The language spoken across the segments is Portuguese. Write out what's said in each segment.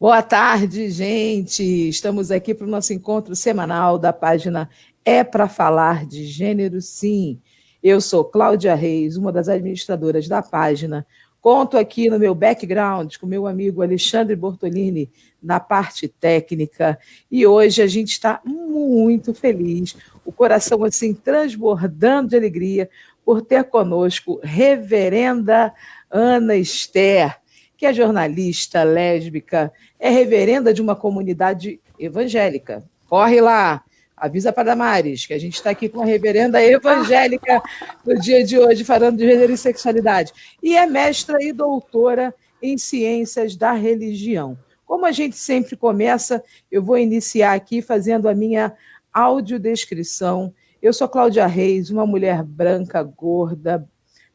Boa tarde, gente. Estamos aqui para o nosso encontro semanal da página É para Falar de Gênero, sim. Eu sou Cláudia Reis, uma das administradoras da página. Conto aqui no meu background com meu amigo Alexandre Bortolini na parte técnica. E hoje a gente está muito feliz, o coração assim transbordando de alegria por ter conosco Reverenda Ana Esther, que é jornalista lésbica, é reverenda de uma comunidade evangélica. Corre lá, avisa para Damares, que a gente está aqui com a reverenda evangélica no dia de hoje, falando de gênero e sexualidade. E é mestra e doutora em ciências da religião. Como a gente sempre começa, eu vou iniciar aqui fazendo a minha audiodescrição. Eu sou Cláudia Reis, uma mulher branca, gorda,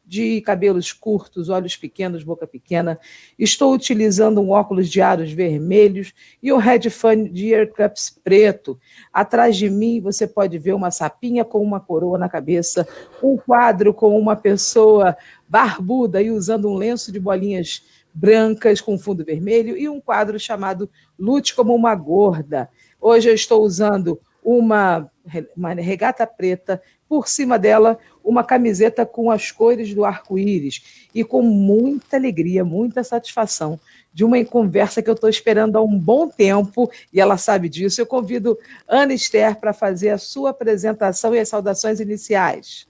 de cabelos curtos, olhos pequenos, boca pequena. Estou utilizando um óculos de aros vermelhos e um headphone de earcups preto. Atrás de mim você pode ver uma sapinha com uma coroa na cabeça, um quadro com uma pessoa barbuda e usando um lenço de bolinhas brancas com fundo vermelho e um quadro chamado Lute como uma Gorda. Hoje eu estou usando uma regata preta, por cima dela uma camiseta com as cores do arco-íris e com muita alegria, muita satisfação de uma conversa que eu estou esperando há um bom tempo e ela sabe disso. Eu convido Ana Esther para fazer a sua apresentação e as saudações iniciais.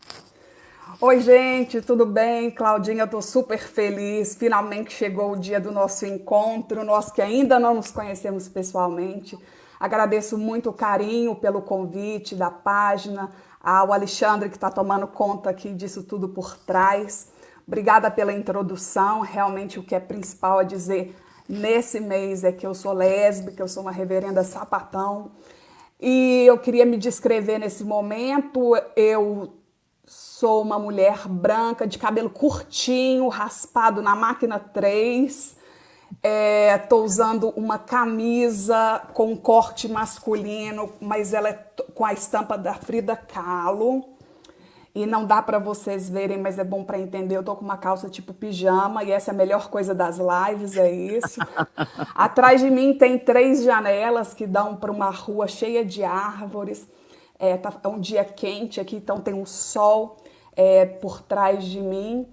Oi, gente, tudo bem? Claudinha, eu estou super feliz. Finalmente chegou o dia do nosso encontro, nós que ainda não nos conhecemos pessoalmente. Agradeço muito o carinho pelo convite da página, ao Alexandre que está tomando conta aqui disso tudo por trás. Obrigada pela introdução. Realmente o que é principal a dizer nesse mês é que eu sou lésbica, eu sou uma reverenda sapatão. E eu queria me descrever nesse momento. Eu sou uma mulher branca, de cabelo curtinho, raspado na máquina 3. Estou usando uma camisa com corte masculino, mas ela é com a estampa da Frida Kahlo. E não dá para vocês verem, mas é bom para entender. Eu tô com uma calça tipo pijama e essa é a melhor coisa das lives, é isso. Atrás de mim tem 3 janelas que dão para uma rua cheia de árvores. É um dia quente aqui, então tem um sol por trás de mim.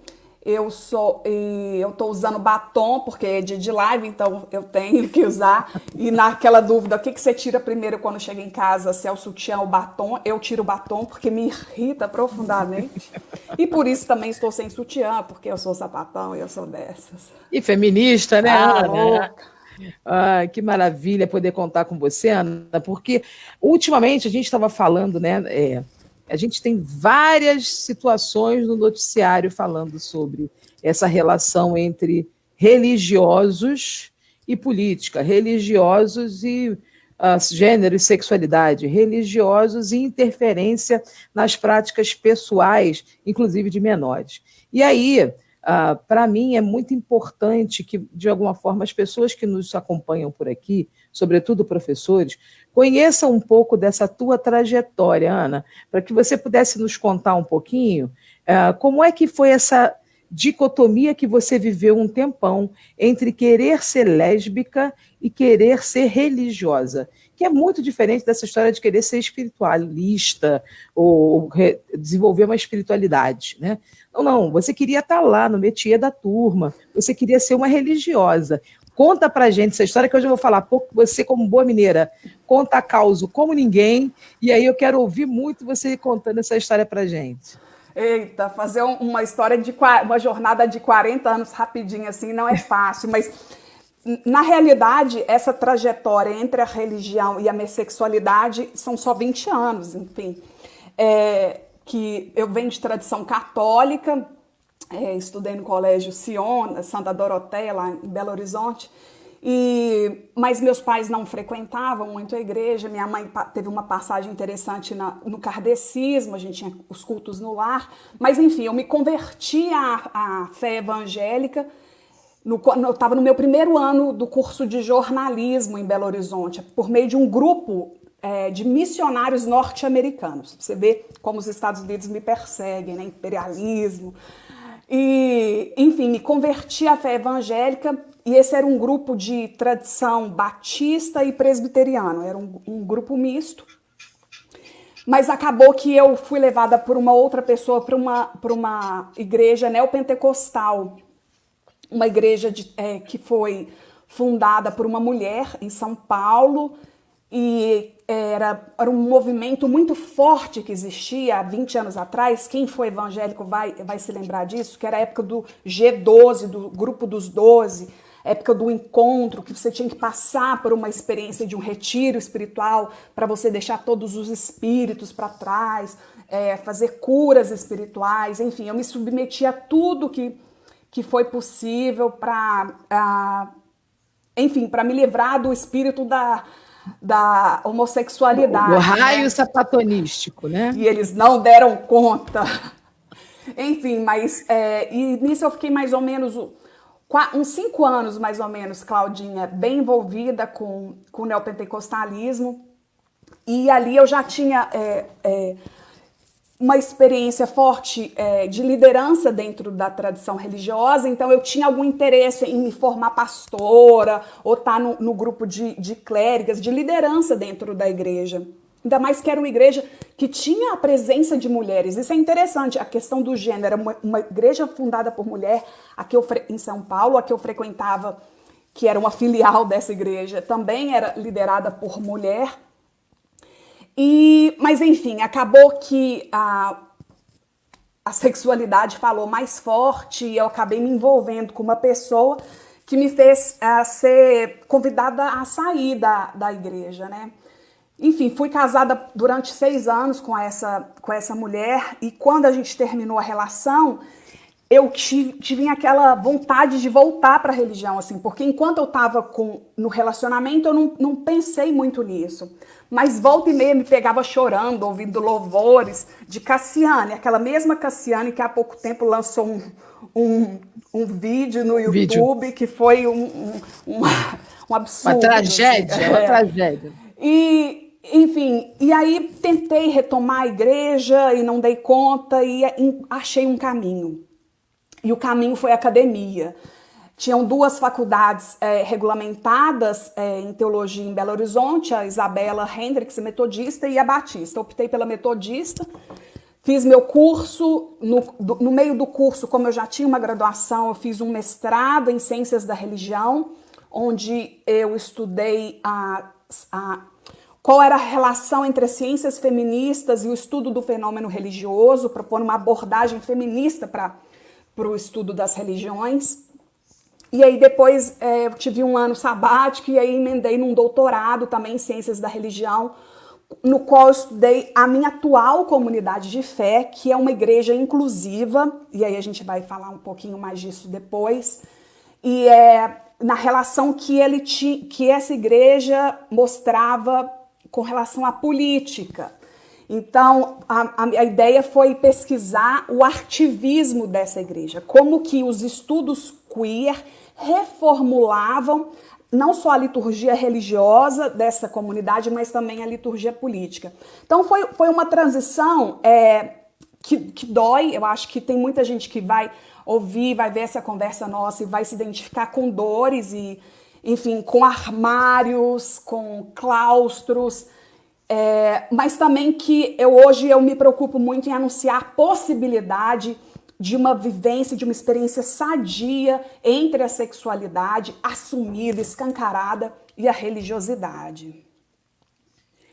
Eu estou usando batom, porque é dia de live, então eu tenho que usar. E naquela dúvida, o que você tira primeiro quando chega em casa, se é o sutiã ou o batom? Eu tiro o batom porque me irrita profundamente. E por isso também estou sem sutiã, porque eu sou sapatão e eu sou dessas. E feminista, né, Ana? Louca. Que maravilha poder contar com você, Ana, porque ultimamente a gente estava falando, né? A gente tem várias situações no noticiário falando sobre essa relação entre religiosos e política, religiosos e gênero e sexualidade, religiosos e interferência nas práticas pessoais, inclusive de menores. E aí, para mim, é muito importante que, de alguma forma, as pessoas que nos acompanham por aqui, sobretudo professores, conheçam um pouco dessa tua trajetória, Ana, para que você pudesse nos contar um pouquinho como é que foi essa dicotomia que você viveu um tempão entre querer ser lésbica e querer ser religiosa, que é muito diferente dessa história de querer ser espiritualista ou desenvolver uma espiritualidade, né? Não, você queria estar lá no métier da turma, você queria ser uma religiosa. Conta pra gente essa história que hoje eu vou falar pouco, você como boa mineira, conta a causa como ninguém, e aí eu quero ouvir muito você contando essa história pra gente. Eita, fazer uma história uma jornada de 40 anos rapidinho assim não é fácil, mas na realidade essa trajetória entre a religião e a minha sexualidade são só 20 anos, enfim. Que eu venho de tradição católica, estudei no colégio Sion, Santa Doroteia, lá em Belo Horizonte, mas meus pais não frequentavam muito a igreja. Minha mãe teve uma passagem interessante no kardecismo, a gente tinha os cultos no lar, mas enfim, eu me converti à fé evangélica. Eu estava no meu primeiro ano do curso de jornalismo em Belo Horizonte, por meio de um grupo de missionários norte-americanos. Você vê como os Estados Unidos me perseguem, né? Imperialismo. E, enfim, me converti à fé evangélica e esse era um grupo de tradição batista e presbiteriano, era um grupo misto. Mas acabou que eu fui levada por uma outra pessoa para uma igreja neopentecostal, uma igreja que foi fundada por uma mulher em São Paulo, e era um movimento muito forte que existia há 20 anos atrás. Quem foi evangélico vai se lembrar disso, que era a época do G12, do grupo dos 12, época do encontro, que você tinha que passar por uma experiência de um retiro espiritual para você deixar todos os espíritos para trás, fazer curas espirituais, enfim, eu me submeti a tudo que foi possível para, enfim, para me livrar do espírito da homossexualidade. O raio sapatonístico, né? E eles não deram conta. Enfim, mas e nisso eu fiquei mais ou menos uns 5 anos, mais ou menos, Claudinha, bem envolvida com o neopentecostalismo. E ali eu já tinha uma experiência forte de liderança dentro da tradição religiosa, então eu tinha algum interesse em me formar pastora ou estar no grupo de clérigas, de liderança dentro da igreja. Ainda mais que era uma igreja que tinha a presença de mulheres. Isso é interessante, a questão do gênero. Era uma igreja fundada por mulher, em São Paulo, a que eu frequentava, que era uma filial dessa igreja, também era liderada por mulher. Mas, enfim, acabou que a sexualidade falou mais forte e eu acabei me envolvendo com uma pessoa que me fez ser convidada a sair da igreja, né? Enfim, fui casada durante 6 anos com essa mulher e quando a gente terminou a relação, eu tive aquela vontade de voltar para a religião, assim, porque enquanto eu estava no relacionamento, eu não pensei muito nisso. Mas volta e meia me pegava chorando, ouvindo louvores de Cassiane, aquela mesma Cassiane que há pouco tempo lançou um vídeo no YouTube que foi um absurdo. Uma tragédia, assim. Uma tragédia. Enfim, e aí tentei retomar a igreja e não dei conta e achei um caminho. E o caminho foi a academia. Tinham 2 faculdades regulamentadas em teologia em Belo Horizonte, a Isabela Hendricks, metodista, e a Batista. Optei pela metodista, fiz meu curso, no meio do curso, como eu já tinha uma graduação, eu fiz um mestrado em Ciências da Religião, onde eu estudei qual era a relação entre as ciências feministas e o estudo do fenômeno religioso, propondo uma abordagem feminista para o estudo das religiões. E aí depois eu tive um ano sabático e aí emendei num doutorado também em Ciências da Religião, no qual eu estudei a minha atual comunidade de fé, que é uma igreja inclusiva, e aí a gente vai falar um pouquinho mais disso depois, e na relação que essa igreja mostrava com relação à política. Então, a ideia foi pesquisar o artivismo dessa igreja, como que os estudos queer reformulavam não só a liturgia religiosa dessa comunidade, mas também a liturgia política. Então, foi uma transição que dói. Eu acho que tem muita gente que vai ouvir, vai ver essa conversa nossa e vai se identificar com dores e, enfim, com armários, com claustros, mas também que hoje eu me preocupo muito em anunciar a possibilidade de uma vivência, de uma experiência sadia entre a sexualidade assumida, escancarada e a religiosidade.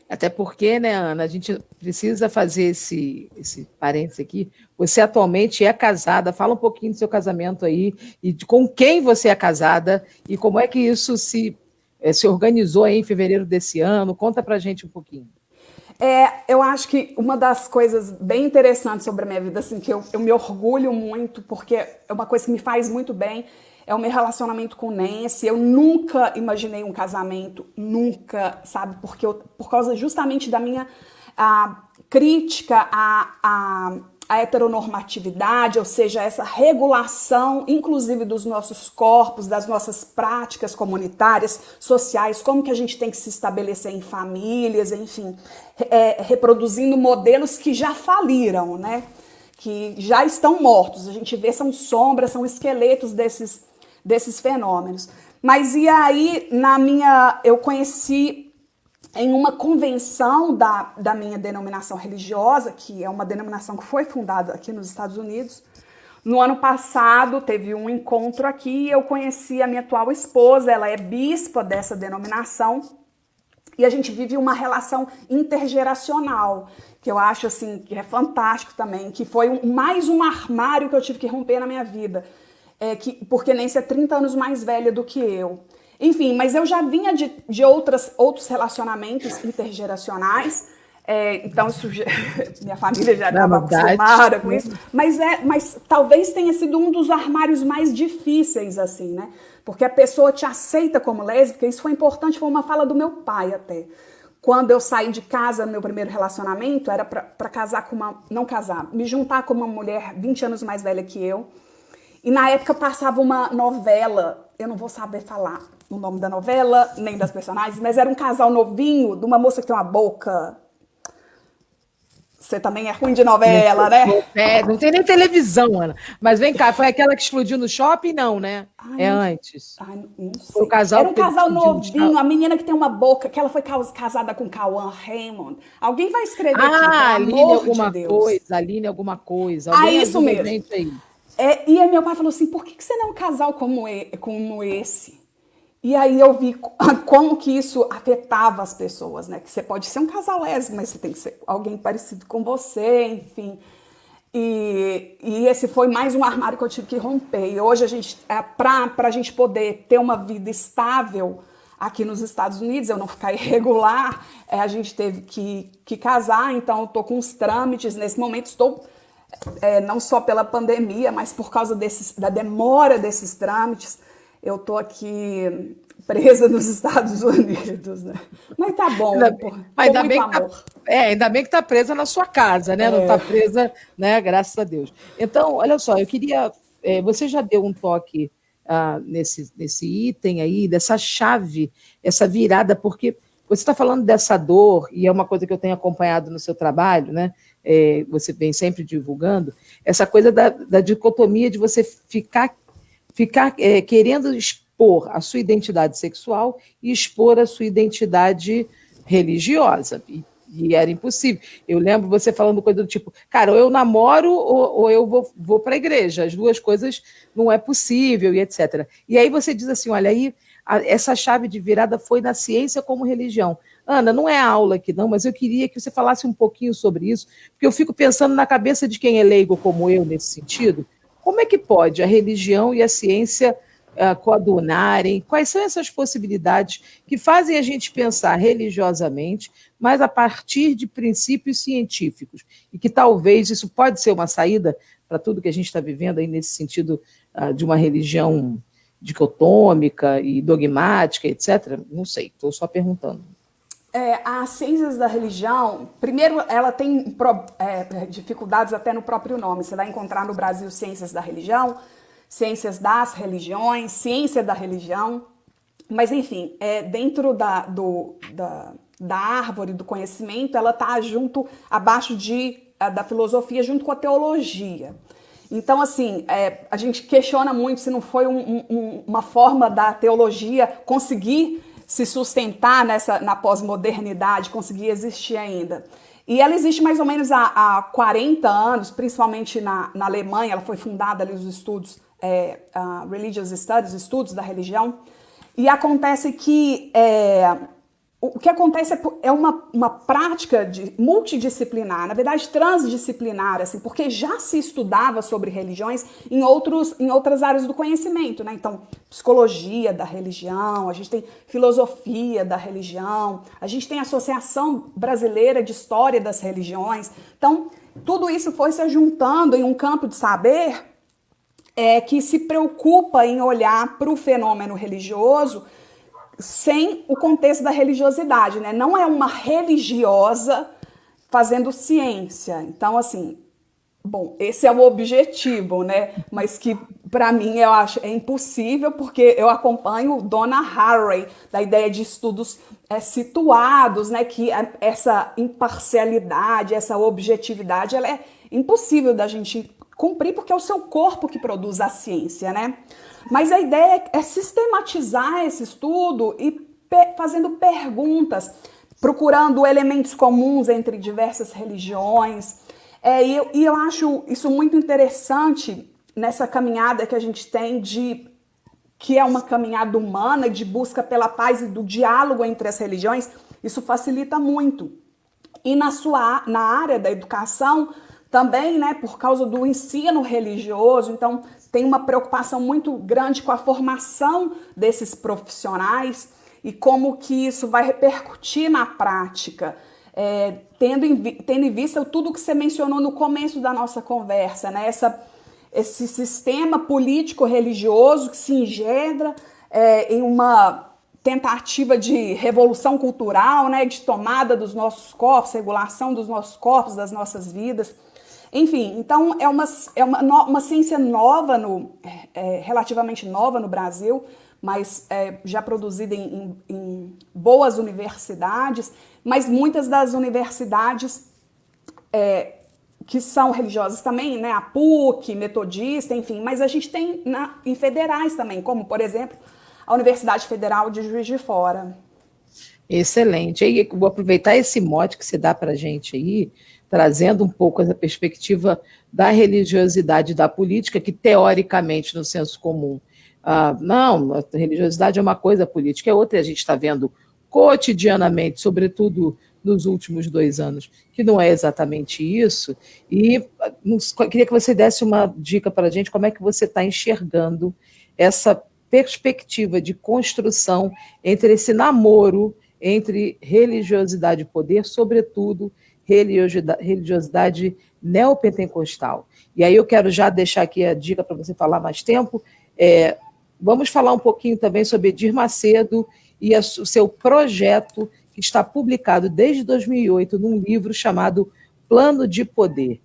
Até porque, né, Ana, a gente precisa fazer esse parênteses aqui. Você atualmente é casada, fala um pouquinho do seu casamento aí, e com quem você é casada, e como é que isso se organizou aí em fevereiro desse ano. Conta pra gente um pouquinho. Eu acho que uma das coisas bem interessantes sobre a minha vida, assim, que eu me orgulho muito, porque é uma coisa que me faz muito bem, é o meu relacionamento com Nancy. Eu nunca imaginei um casamento, nunca, sabe? Porque por causa justamente da minha crítica à heteronormatividade, ou seja, essa regulação, inclusive dos nossos corpos, das nossas práticas comunitárias, sociais, como que a gente tem que se estabelecer em famílias, enfim, reproduzindo modelos que já faliram, né? que já estão mortos. A gente vê, são sombras, são esqueletos desses fenômenos. Mas e aí, eu conheci em uma convenção da minha denominação religiosa, que é uma denominação que foi fundada aqui nos Estados Unidos. No ano passado, teve um encontro aqui e eu conheci a minha atual esposa, ela é bispa dessa denominação, e a gente vive uma relação intergeracional, que eu acho assim, que é fantástico também, que foi mais um armário que eu tive que romper na minha vida, porque Nancy é 30 anos mais velha do que eu. Enfim, mas eu já vinha de outros relacionamentos intergeracionais, então minha família já estava acostumada com isso, mas talvez tenha sido um dos armários mais difíceis, assim, né? Porque a pessoa te aceita como lésbica, isso foi importante, foi uma fala do meu pai até. Quando eu saí de casa no meu primeiro relacionamento, era para casar com me juntar com uma mulher 20 anos mais velha que eu. E na época passava uma novela, eu não vou saber falar o nome da novela, nem das personagens, mas era um casal novinho, de uma moça que tem uma boca. Você também é ruim de novela, né? Não tem nem televisão, Ana. Mas vem cá, foi aquela que explodiu no shopping? Não, né? Antes. Não sei. Foi o casal era um casal novinho, a menina que tem uma boca, que ela foi casada com Cauã Raymond. Alguém vai escrever aqui, pelo Aline amor alguma de Deus. coisa, Aline alguma coisa. Isso mesmo. Aí. E aí meu pai falou assim, por que você não é um casal como esse? E aí eu vi como que isso afetava as pessoas, né? Que você pode ser um casal lésbico, mas você tem que ser alguém parecido com você, enfim. E esse foi mais um armário que eu tive que romper. E hoje para a gente poder ter uma vida estável aqui nos Estados Unidos, eu não ficar irregular, a gente teve que casar, então eu tô com os trâmites. Nesse momento estou, não só pela pandemia, mas por causa da demora desses trâmites, eu tô aqui presa nos Estados Unidos, né? Mas tá bom, ainda bem que tá presa na sua casa, né? Não tá presa, né? Graças a Deus. Então, olha só, eu queria... você já deu um toque nesse item aí, dessa chave, essa virada, porque você está falando dessa dor, e é uma coisa que eu tenho acompanhado no seu trabalho, né? Você vem sempre divulgando, essa coisa da dicotomia de você ficar querendo expor a sua identidade sexual e expor a sua identidade religiosa. E era impossível. Eu lembro você falando coisa do tipo, cara, ou eu namoro ou eu vou para a igreja. As duas coisas não é possível e etc. E aí você diz assim, olha, aí essa chave de virada foi na ciência como religião. Ana, não é aula aqui não, mas eu queria que você falasse um pouquinho sobre isso, porque eu fico pensando na cabeça de quem é leigo como eu nesse sentido. Como é que pode a religião e a ciência coadunarem? Quais são essas possibilidades que fazem a gente pensar religiosamente, mas a partir de princípios científicos? E que talvez isso pode ser uma saída para tudo que a gente está vivendo aí nesse sentido de uma religião dicotômica e dogmática, etc. Não sei, estou só perguntando. As ciências da religião, primeiro, ela tem dificuldades até no próprio nome. Você vai encontrar no Brasil ciências da religião, ciências das religiões, ciência da religião. Mas, enfim, dentro da árvore do conhecimento, ela está abaixo da filosofia, junto com a teologia. Então, assim, a gente questiona muito se não foi uma forma da teologia conseguir se sustentar na pós-modernidade, conseguir existir ainda. E ela existe mais ou menos há 40 anos, principalmente na Alemanha. Ela foi fundada ali, os estudos, Religious Studies, estudos da religião. E acontece que o que acontece é uma prática multidisciplinar, na verdade transdisciplinar, assim, porque já se estudava sobre religiões em outras áreas do conhecimento, né? Então, psicologia da religião, a gente tem filosofia da religião, a gente tem a Associação Brasileira de História das Religiões. Então, tudo isso foi se juntando em um campo de saber que se preocupa em olhar para o fenômeno religioso sem o contexto da religiosidade, né? Não é uma religiosa fazendo ciência. Então, assim, bom, esse é o objetivo, né? Mas que, para mim, eu acho impossível, porque eu acompanho Donna Haraway, da ideia de estudos situados, né? Que essa imparcialidade, essa objetividade, ela é impossível da gente cumprir, porque é o seu corpo que produz a ciência, né? Mas a ideia é sistematizar esse estudo e fazendo perguntas, procurando elementos comuns entre diversas religiões. E eu acho isso muito interessante nessa caminhada que a gente tem que é uma caminhada humana de busca pela paz e do diálogo entre as religiões. Isso facilita muito. E na área da educação também, né, por causa do ensino religioso, então tem uma preocupação muito grande com a formação desses profissionais e como que isso vai repercutir na prática, tendo em vista tudo que você mencionou no começo da nossa conversa, né, esse sistema político-religioso que se engendra em uma tentativa de revolução cultural, né, de tomada dos nossos corpos, regulação dos nossos corpos, das nossas vidas. Enfim, então é uma ciência nova, relativamente nova no Brasil, mas já produzida em boas universidades, mas muitas das universidades que são religiosas também, né, a PUC, Metodista, enfim, mas a gente tem em federais também, como, por exemplo, a Universidade Federal de Juiz de Fora. Excelente. Aí vou aproveitar esse mote que você dá para a gente aí, trazendo um pouco essa perspectiva da religiosidade da política, que teoricamente, no senso comum, não, a religiosidade é uma coisa, a política é outra, e a gente está vendo cotidianamente, sobretudo nos últimos 2 anos, que não é exatamente isso, e queria que você desse uma dica para a gente, como é que você está enxergando essa perspectiva de construção entre esse namoro entre religiosidade e poder, sobretudo religiosidade neopentecostal. E aí eu quero já deixar aqui a dica para você falar mais tempo. Vamos falar um pouquinho também sobre Edir Macedo e o seu projeto, que está publicado desde 2008 num livro chamado Plano de Poder.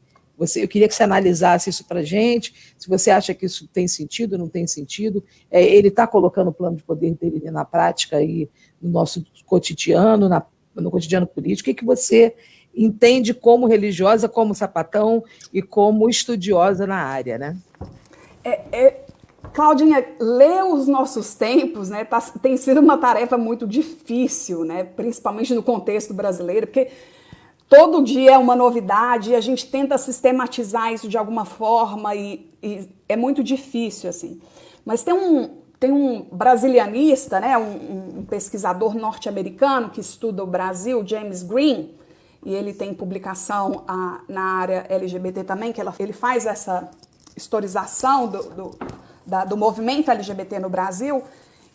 Eu queria que você analisasse isso para a gente, se você acha que isso tem sentido, não tem sentido. Ele está colocando o plano de poder dele na prática, aí, no nosso cotidiano, no cotidiano político. O que você entende como religiosa, como sapatão e como estudiosa na área, né? Claudinha, ler os nossos tempos, né, tem sido uma tarefa muito difícil, né, principalmente no contexto brasileiro, porque todo dia é uma novidade e a gente tenta sistematizar isso de alguma forma e é muito difícil, assim. Mas tem um brasilianista, né, um pesquisador norte-americano que estuda o Brasil, James Green, e ele tem publicação na área LGBT também, que ele faz essa historização do movimento LGBT no Brasil,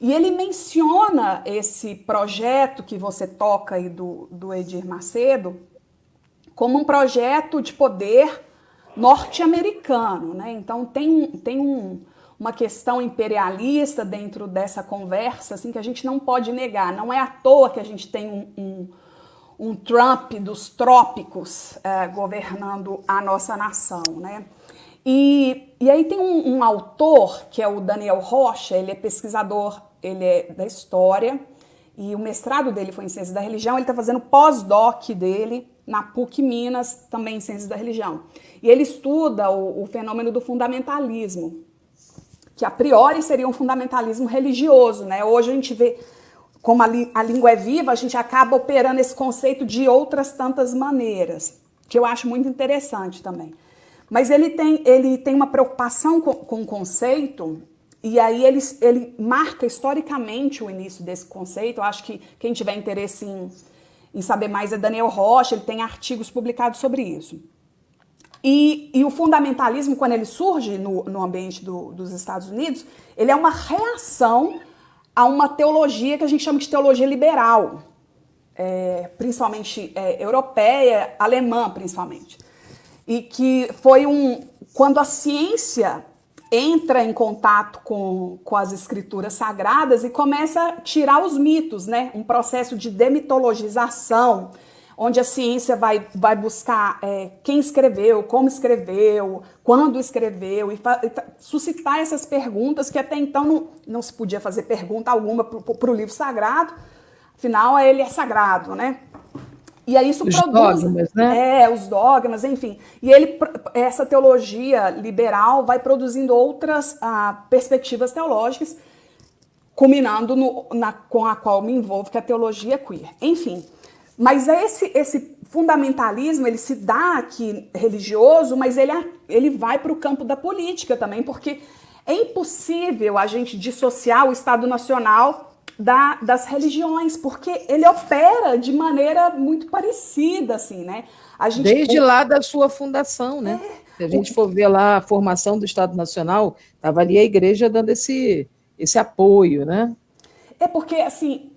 e ele menciona esse projeto que você toca aí do Edir Macedo como um projeto de poder norte-americano, né? Então tem uma questão imperialista dentro dessa conversa, assim, que a gente não pode negar. Não é à toa que a gente tem um Trump dos trópicos governando a nossa nação, né? E aí tem um autor, que é o Daniel Rocha, ele é pesquisador, ele é da história, e o mestrado dele foi em Ciências da Religião, ele está fazendo pós-doc dele na PUC Minas, também em Ciências da Religião. E ele estuda o fenômeno do fundamentalismo, que a priori seria um fundamentalismo religioso, né? Hoje a gente vê, como a língua é viva, a gente acaba operando esse conceito de outras tantas maneiras, que eu acho muito interessante também. Mas ele tem uma preocupação com o conceito, e aí ele marca historicamente o início desse conceito. Eu acho que quem tiver interesse em saber mais é Daniel Rocha, ele tem artigos publicados sobre isso. E o fundamentalismo, quando ele surge no ambiente dos Estados Unidos, ele é uma reação a uma teologia que a gente chama de teologia liberal, principalmente europeia, alemã principalmente. E que foi quando a ciência entra em contato com as escrituras sagradas e começa a tirar os mitos, né? Um processo de demitologização, onde a ciência vai buscar quem escreveu, como escreveu, quando escreveu, e suscitar essas perguntas que até então não se podia fazer pergunta alguma para o livro sagrado, afinal ele é sagrado, né? E aí isso Os produz dogmas, né? os dogmas, enfim. E essa teologia liberal vai produzindo outras perspectivas teológicas, culminando com a qual me envolvo, que é a teologia queer. Enfim, mas esse fundamentalismo, ele se dá aqui religioso, mas ele vai para o campo da política também, porque é impossível a gente dissociar o Estado Nacional das religiões, porque ele opera de maneira muito parecida, assim, né? Desde lá da sua fundação, né? Se a gente for ver lá a formação do Estado Nacional, estava ali a igreja dando esse apoio, né? É porque, assim,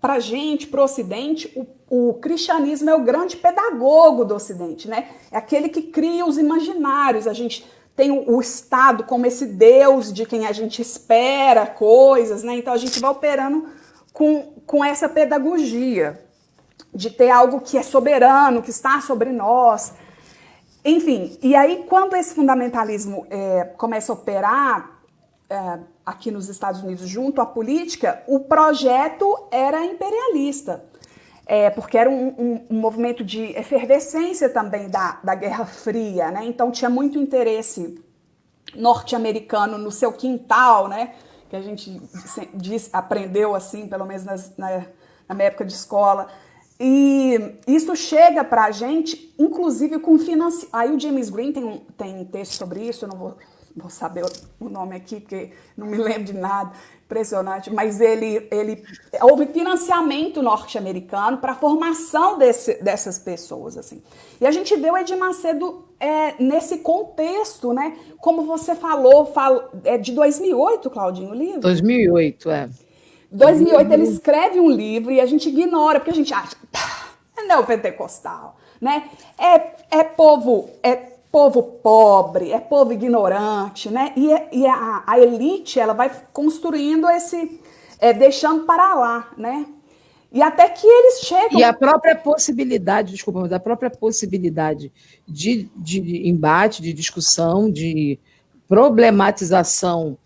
para a gente, para o Ocidente, o cristianismo é o grande pedagogo do Ocidente, né? É aquele que cria os imaginários. A gente tem o Estado como esse Deus de quem a gente espera coisas, né? Então a gente vai operando com essa pedagogia de ter algo que é soberano, que está sobre nós. Enfim, e aí quando esse fundamentalismo começa a operar aqui nos Estados Unidos junto à política, o projeto era imperialista. Porque era um movimento de efervescência também da Guerra Fria, né? Então tinha muito interesse norte-americano no seu quintal, né? Que a gente aprendeu assim, pelo menos na minha época de escola. E isso chega para a gente, inclusive com financiamento. Aí o James Green tem um texto sobre isso, eu não vou saber o nome aqui, porque não me lembro de nada, impressionante, mas houve financiamento norte-americano para a formação dessas pessoas, assim. E a gente vê o Edir Macedo nesse contexto, né? Como você falou, é de 2008, Claudinho, o livro? 2008, 2008 ele escreve um livro e a gente ignora, porque a gente acha, é neopentecostal, né? É povo pobre, é povo ignorante, né? E a elite, ela vai construindo deixando para lá, né? E até que eles chegam... E a própria possibilidade, desculpa, mas a própria possibilidade de embate, de discussão, de problematização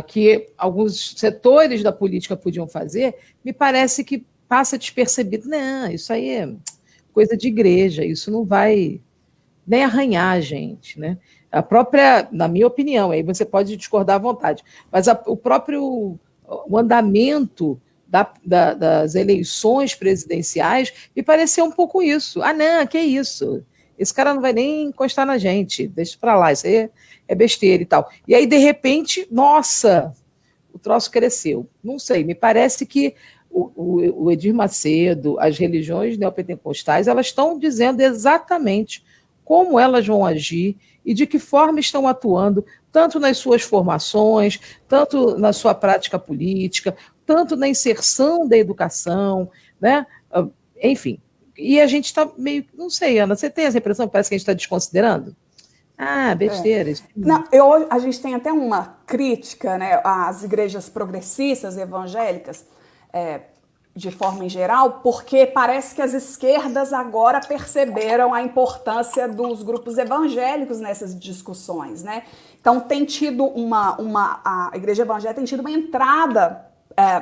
que alguns setores da política podiam fazer, me parece que passa despercebido. Não, isso aí é coisa de igreja, isso não vai nem arranhar a gente, né? A própria, na minha opinião, aí você pode discordar à vontade, mas o andamento das eleições presidenciais me pareceu um pouco isso. Ah, não, que isso? Esse cara não vai nem encostar na gente, deixa para lá, isso aí é besteira e tal. E aí, de repente, nossa, o troço cresceu. Não sei, me parece que o Edir Macedo, as religiões neopentecostais, elas estão dizendo exatamente como elas vão agir e de que forma estão atuando, tanto nas suas formações, tanto na sua prática política, tanto na inserção da educação, né? Enfim. E a gente está meio, não sei, Ana, você tem essa impressão que parece que a gente está desconsiderando? Ah, besteira. Não, a gente tem até uma crítica, né, às igrejas progressistas evangélicas, de forma em geral, porque parece que as esquerdas agora perceberam a importância dos grupos evangélicos nessas discussões, né? Então tem tido a igreja evangélica tem tido uma entrada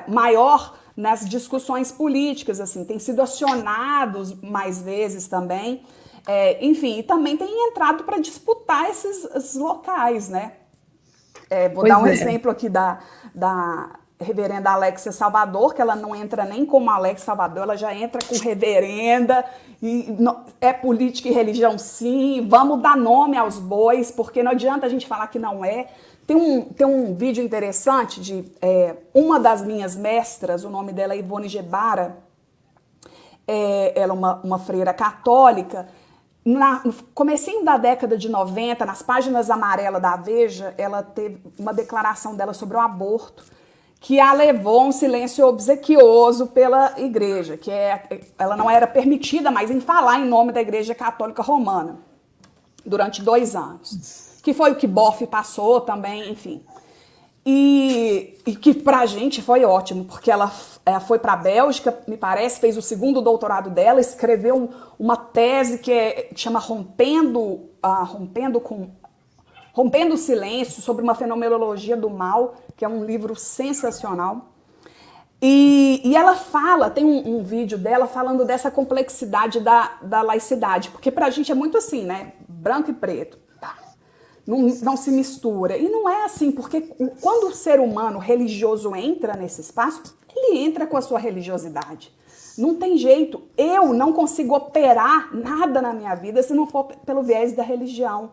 maior nas discussões políticas, assim, tem sido acionados mais vezes também, enfim, e também tem entrado para disputar esses locais, né? Vou dar um exemplo aqui da reverenda Alexia Salvador, que ela não entra nem como Alex Salvador, ela já entra com reverenda, e é política e religião sim, vamos dar nome aos bois, porque não adianta a gente falar que não é. Tem um vídeo interessante de uma das minhas mestras, o nome dela é Ivone Gebara, ela é uma freira católica. No comecinho da década de 90, nas páginas amarelas da Veja, ela teve uma declaração dela sobre o aborto, que a levou a um silêncio obsequioso pela igreja, que ela não era permitida mais em falar em nome da Igreja Católica Romana, durante 2 anos. Que foi o que Boff passou também, enfim. E que pra gente foi ótimo, porque ela foi pra Bélgica, me parece, fez o 2º doutorado dela, escreveu uma tese que chama Rompendo o Silêncio, sobre uma fenomenologia do mal, que é um livro sensacional. E ela fala, tem um vídeo dela falando dessa complexidade da laicidade, porque pra gente é muito assim, né? Branco e preto, tá? Não se mistura. E não é assim, porque quando o ser humano religioso entra nesse espaço, ele entra com a sua religiosidade. Não tem jeito. Eu não consigo operar nada na minha vida se não for pelo viés da religião.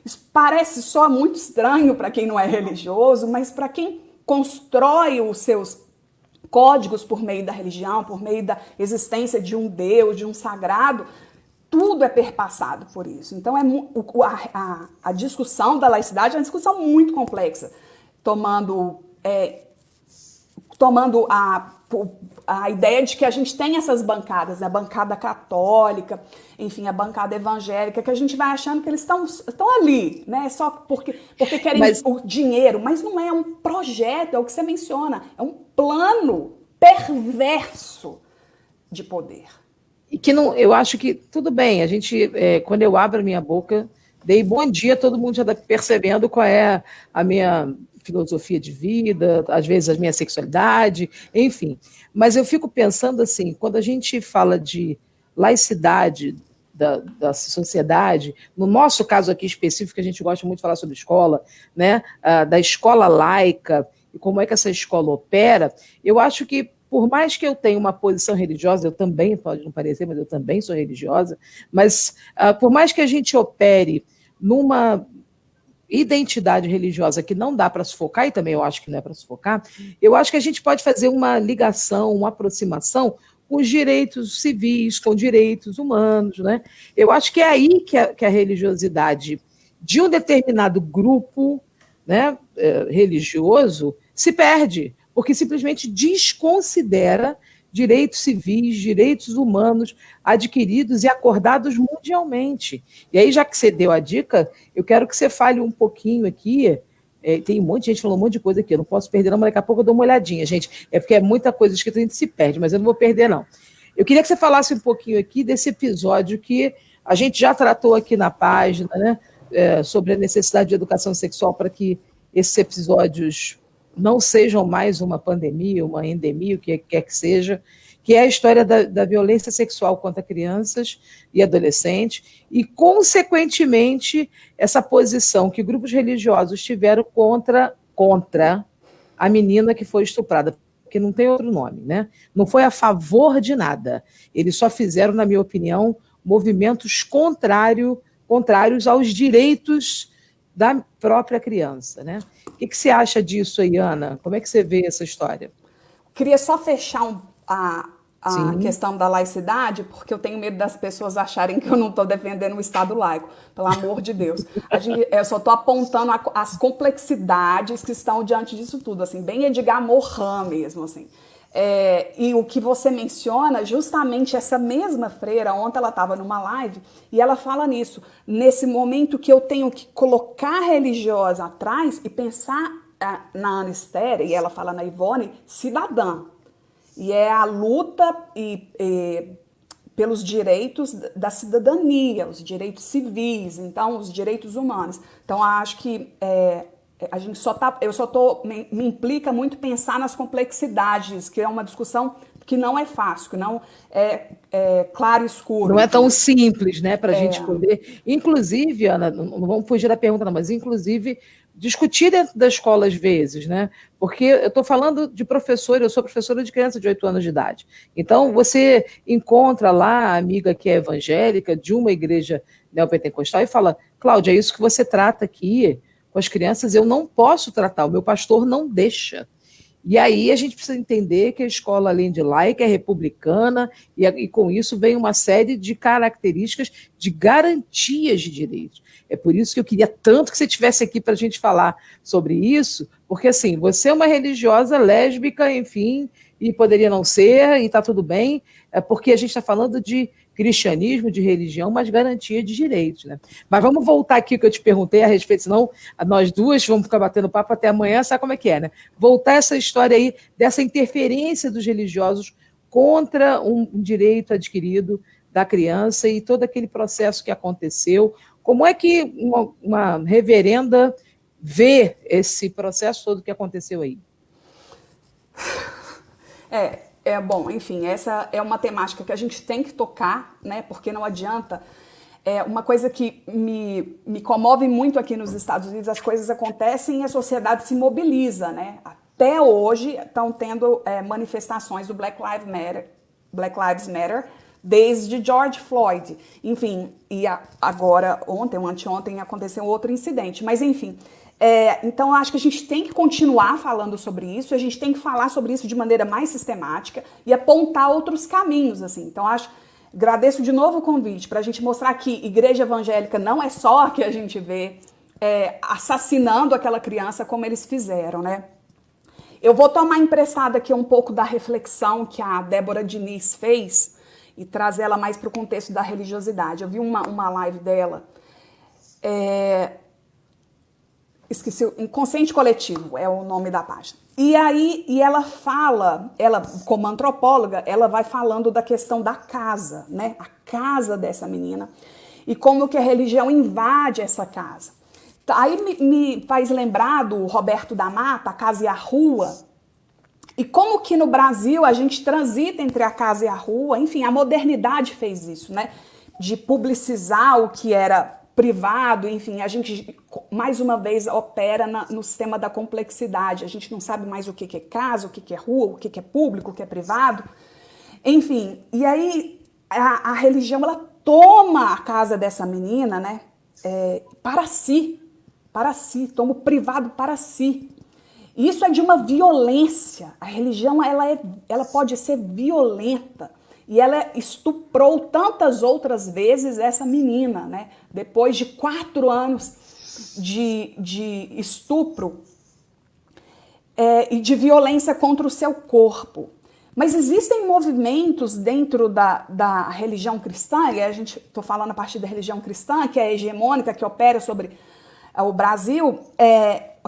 Isso parece só muito estranho para quem não é religioso, mas para quem constrói os seus códigos por meio da religião, por meio da existência de um Deus, de um sagrado, tudo é perpassado por isso. Então, a discussão da laicidade é uma discussão muito complexa, tomando a ideia de que a gente tem essas bancadas, a bancada católica, enfim, a bancada evangélica, que a gente vai achando que eles estão ali, né? Só porque querem o dinheiro, mas não é um projeto, é o que você menciona, é um plano perverso de poder. E que não, eu acho que tudo bem, a gente, quando eu abro a minha boca, dei bom dia, todo mundo já está percebendo qual é a minha filosofia de vida, às vezes a minha sexualidade, enfim. Mas eu fico pensando assim, quando a gente fala de laicidade da sociedade, no nosso caso aqui específico, a gente gosta muito de falar sobre escola, né, da escola laica, e como é que essa escola opera, eu acho que, por mais que eu tenha uma posição religiosa, eu também, pode não parecer, mas eu também sou religiosa, mas por mais que a gente opere numa identidade religiosa que não dá para sufocar, e também eu acho que não é para sufocar, eu acho que a gente pode fazer uma ligação, uma aproximação com os direitos civis, com direitos humanos, né? Eu acho que é aí que a religiosidade de um determinado grupo, né, religioso se perde, porque simplesmente desconsidera direitos civis, direitos humanos adquiridos e acordados mundialmente. E aí, já que você deu a dica, eu quero que você fale um pouquinho aqui. Tem um monte de gente falando um monte de coisa aqui, eu não posso perder não, mas daqui a pouco eu dou uma olhadinha, gente. É porque é muita coisa escrita, a gente se perde, mas eu não vou perder, não. Eu queria que você falasse um pouquinho aqui desse episódio que a gente já tratou aqui na página, né, sobre a necessidade de educação sexual para que esses episódios não sejam mais uma pandemia, uma endemia, o que quer que seja, que é a história da violência sexual contra crianças e adolescentes, e, consequentemente, essa posição que grupos religiosos tiveram contra a menina que foi estuprada, porque não tem outro nome, né? Não foi a favor de nada. Eles só fizeram, na minha opinião, movimentos contrários aos direitos da própria criança, né? O que você acha disso aí, Ana? Como é que você vê essa história? Queria só fechar a questão da laicidade, porque eu tenho medo das pessoas acharem que eu não estou defendendo o Estado laico, pelo amor de Deus. Eu só estou apontando as complexidades que estão diante disso tudo, assim, bem Edgar Morin mesmo, assim. E o que você menciona, justamente essa mesma freira, ontem ela estava numa live e ela fala nisso, nesse momento que eu tenho que colocar a religiosa atrás e pensar na Ana Esther, e ela fala na Ivone, cidadã. E é a luta pelos direitos da cidadania, os direitos civis, então os direitos humanos. Então acho que a gente me implica muito pensar nas complexidades, que é uma discussão que não é fácil, que não é claro e escuro. Não é tão simples, né, para a gente poder. Inclusive, Ana, não vamos fugir da pergunta, não, mas inclusive discutir dentro da escola às vezes, né? Porque eu estou falando de professor, eu sou professora de criança de 8 anos de idade. Então, você encontra lá a amiga que é evangélica, de uma igreja neopentecostal, e fala, Cláudia, é isso que você trata aqui com as crianças, eu não posso tratar, o meu pastor não deixa. E aí a gente precisa entender que a escola, além de laica, é republicana, e com isso vem uma série de características de garantias de direitos. É por isso que eu queria tanto que você estivesse aqui para a gente falar sobre isso, porque assim, você é uma religiosa lésbica, enfim, e poderia não ser, e está tudo bem, porque a gente está falando de cristianismo, de religião, mas garantia de direitos, né? Mas vamos voltar aqui que eu te perguntei a respeito, senão nós duas vamos ficar batendo papo até amanhã, sabe como é que é, né? Voltar essa história aí dessa interferência dos religiosos contra um direito adquirido da criança e todo aquele processo que aconteceu. Como é que uma reverenda vê esse processo todo que aconteceu aí? Bom, enfim, essa é uma temática que a gente tem que tocar, né? Porque não adianta. Uma coisa que me comove muito aqui nos Estados Unidos, as coisas acontecem e a sociedade se mobiliza, né? Até hoje estão tendo manifestações do Black Lives Matter, desde George Floyd. Enfim, e agora, ontem ou anteontem, aconteceu outro incidente. Mas, enfim, então eu acho que a gente tem que continuar falando sobre isso, a gente tem que falar sobre isso de maneira mais sistemática e apontar outros caminhos, assim. Então, agradeço de novo o convite para a gente mostrar que igreja evangélica não é só a que a gente vê assassinando aquela criança como eles fizeram, né? Eu vou tomar emprestado aqui um pouco da reflexão que a Débora Diniz fez e trazer ela mais para o contexto da religiosidade. Eu vi uma live dela, esqueci, Inconsciente Coletivo é o nome da página. E ela fala, ela como antropóloga, ela vai falando da questão da casa, né? A casa dessa menina e como que a religião invade essa casa. Aí me faz lembrar do Roberto da Mata, A Casa e a Rua, e como que no Brasil a gente transita entre a casa e a rua, enfim, a modernidade fez isso, né? De publicizar o que era privado, enfim, a gente mais uma vez opera no sistema da complexidade, a gente não sabe mais o que é casa, o que é rua, o que é público, o que é privado, enfim, e aí a religião ela toma a casa dessa menina, né, para si, toma o privado para si. Isso é de uma violência. A religião ela pode ser violenta. E ela estuprou tantas outras vezes essa menina, né? Depois de 4 anos de estupro e de violência contra o seu corpo. Mas existem movimentos dentro da religião cristã, e a gente estou falando a partir da religião cristã, que é hegemônica, que opera sobre o Brasil,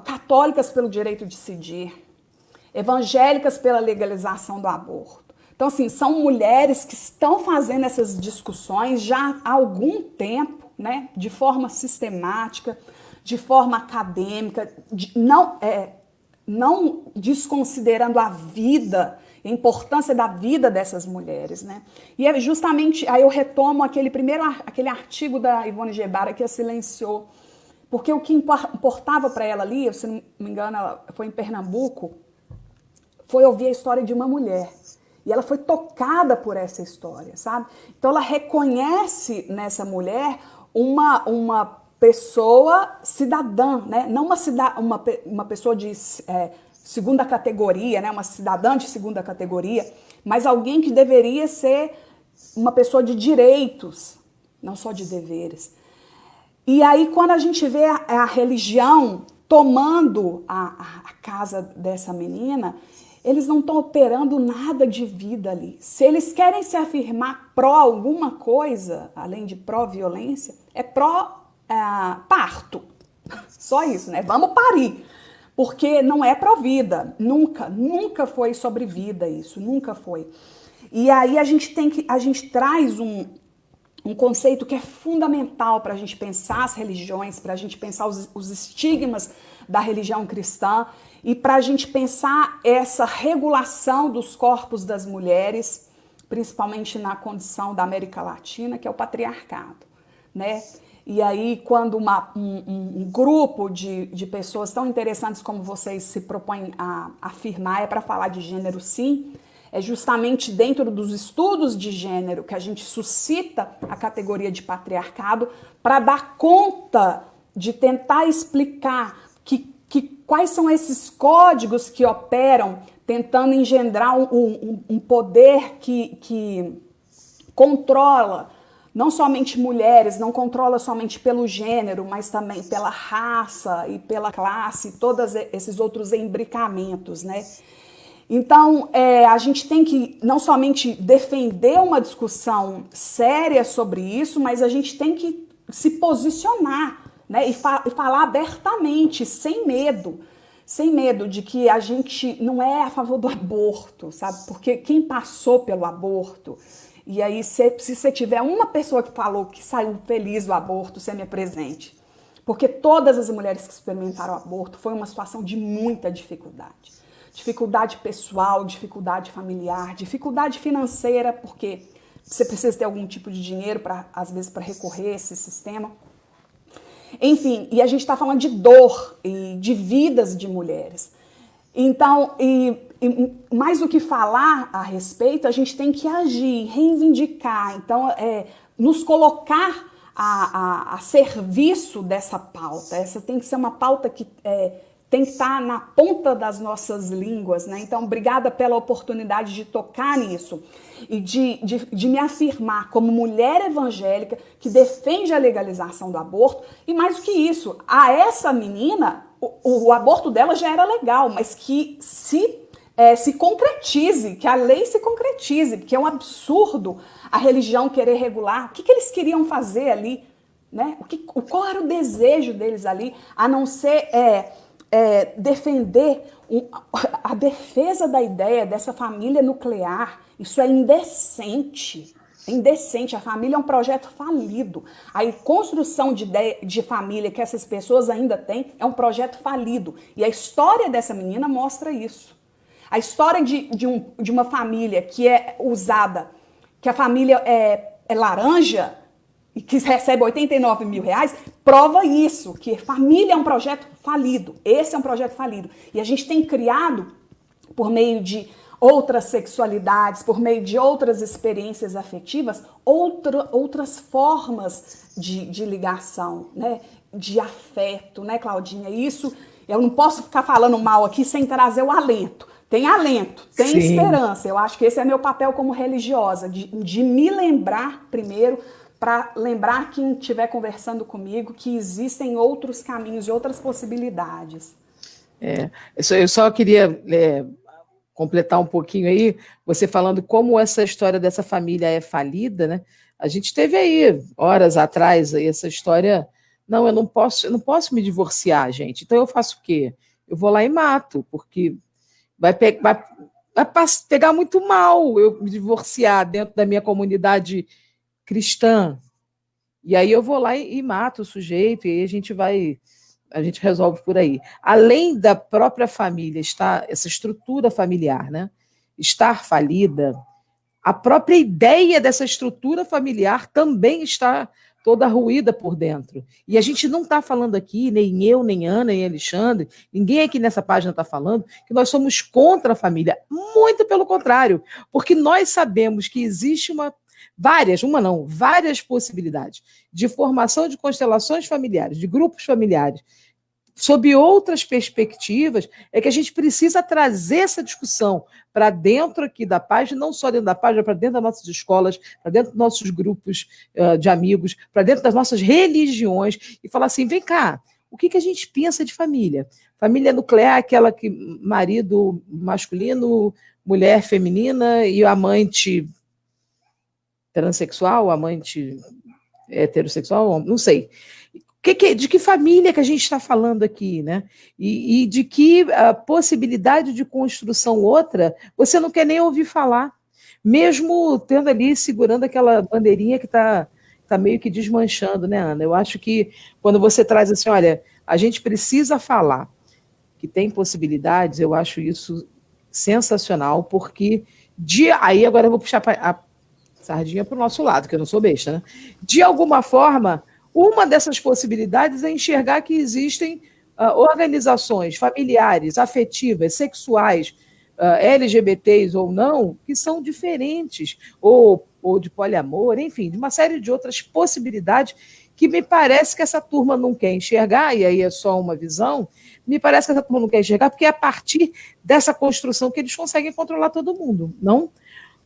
católicas pelo direito de decidir, evangélicas pela legalização do aborto. Então, assim, são mulheres que estão fazendo essas discussões já há algum tempo, né, de forma sistemática, de forma acadêmica, não desconsiderando a vida, a importância da vida dessas mulheres, né? E é justamente, aí eu retomo aquele artigo da Ivone Gebara que a silenciou, porque o que importava para ela ali, se não me engano, ela foi em Pernambuco, foi ouvir a história de uma mulher. E ela foi tocada por essa história, sabe? Então ela reconhece nessa mulher uma pessoa cidadã, né? Não uma pessoa de segunda categoria, né? Uma cidadã de segunda categoria, mas alguém que deveria ser uma pessoa de direitos, não só de deveres. E aí, quando a gente vê a religião tomando a casa dessa menina, eles não estão operando nada de vida ali. Se eles querem se afirmar pró alguma coisa, além de pró-violência, é pró-parto. Só isso, né? Vamos parir. Porque não é pró-vida. Nunca foi sobre vida isso. Nunca foi. E aí a gente traz um conceito que é fundamental para a gente pensar as religiões, para a gente pensar os estigmas da religião cristã e para a gente pensar essa regulação dos corpos das mulheres, principalmente na condição da América Latina, que é o patriarcado, né? E aí, quando um grupo de pessoas tão interessantes como vocês se propõem a afirmar, é para falar de gênero, sim. É justamente dentro dos estudos de gênero que a gente suscita a categoria de patriarcado para dar conta de tentar explicar quais são esses códigos que operam tentando engendrar um poder que controla não somente mulheres, não controla somente pelo gênero, mas também pela raça e pela classe, todos esses outros embricamentos, né? Então, a gente tem que não somente defender uma discussão séria sobre isso, mas a gente tem que se posicionar, né? E falar abertamente, sem medo de que a gente não é a favor do aborto, sabe? Porque quem passou pelo aborto, e aí se você tiver uma pessoa que falou que saiu feliz do aborto, você me apresente. Porque todas as mulheres que experimentaram o aborto foi uma situação de muita dificuldade. dificuldade pessoal, dificuldade familiar, dificuldade financeira, porque você precisa ter algum tipo de dinheiro, às vezes, para recorrer a esse sistema. Enfim, e a gente está falando de dor e de vidas de mulheres. Então, mais do que falar a respeito, a gente tem que agir, reivindicar. Então, nos colocar a serviço dessa pauta. Essa tem que ser uma pauta que tem que estar na ponta das nossas línguas, né? Então, obrigada pela oportunidade de tocar nisso e de me afirmar como mulher evangélica que defende a legalização do aborto. E mais do que isso, a essa menina, o aborto dela já era legal, mas que se concretize, que a lei se concretize, porque é um absurdo a religião querer regular. O que eles queriam fazer ali? Né? Qual era o desejo deles ali, a não ser defender a defesa da ideia dessa família nuclear? Isso é indecente. É indecente. A família é um projeto falido. A construção de família que essas pessoas ainda têm é um projeto falido. E a história dessa menina mostra isso. A história de uma família que é usada, que a família é laranja e que recebe 89 mil reais, prova isso, que família é um projeto falido. Esse é um projeto falido. E a gente tem criado, por meio de outras sexualidades, por meio de outras experiências afetivas, outras formas de ligação, né? De afeto, né, Claudinha? Isso, eu não posso ficar falando mal aqui sem trazer o alento. Tem alento, tem Sim. esperança. Eu acho que esse é meu papel como religiosa, de me lembrar primeiro, para lembrar quem estiver conversando comigo que existem outros caminhos e outras possibilidades. Eu só queria completar um pouquinho aí, você falando como essa história dessa família é falida, né? A gente teve aí, horas atrás, aí, essa história, não, eu não posso me divorciar, gente. Então eu faço o quê? Eu vou lá e mato, porque vai pegar muito mal eu me divorciar dentro da minha comunidade cristã. E aí eu vou lá e mato o sujeito, e aí a gente resolve por aí. Além da própria família, essa estrutura familiar, né, estar falida, a própria ideia dessa estrutura familiar também está toda ruída por dentro. E a gente não está falando aqui, nem eu, nem Ana, nem Alexandre, ninguém aqui nessa página está falando que nós somos contra a família. Muito pelo contrário, porque nós sabemos que existe várias possibilidades de formação de constelações familiares, de grupos familiares, sob outras perspectivas, é que a gente precisa trazer essa discussão para dentro aqui da página, não só dentro da página, para dentro das nossas escolas, para dentro dos nossos grupos de amigos, para dentro das nossas religiões, e falar assim, vem cá, o que a gente pensa de família? Família nuclear é aquela que marido masculino, mulher feminina e o amante transexual, amante heterossexual, não sei. De que família que a gente está falando aqui, né? E de que possibilidade de construção outra você não quer nem ouvir falar, mesmo tendo ali, segurando aquela bandeirinha que está meio que desmanchando, né, Ana? Eu acho que quando você traz assim, olha, a gente precisa falar que tem possibilidades, eu acho isso sensacional, porque aí agora eu vou puxar a sardinha para o nosso lado, que eu não sou besta, né? De alguma forma, uma dessas possibilidades é enxergar que existem organizações familiares, afetivas, sexuais, LGBTs ou não, que são diferentes, ou de poliamor, enfim, de uma série de outras possibilidades que me parece que essa turma não quer enxergar, e aí é só uma visão, me parece que essa turma não quer enxergar, porque é a partir dessa construção que eles conseguem controlar todo mundo, não?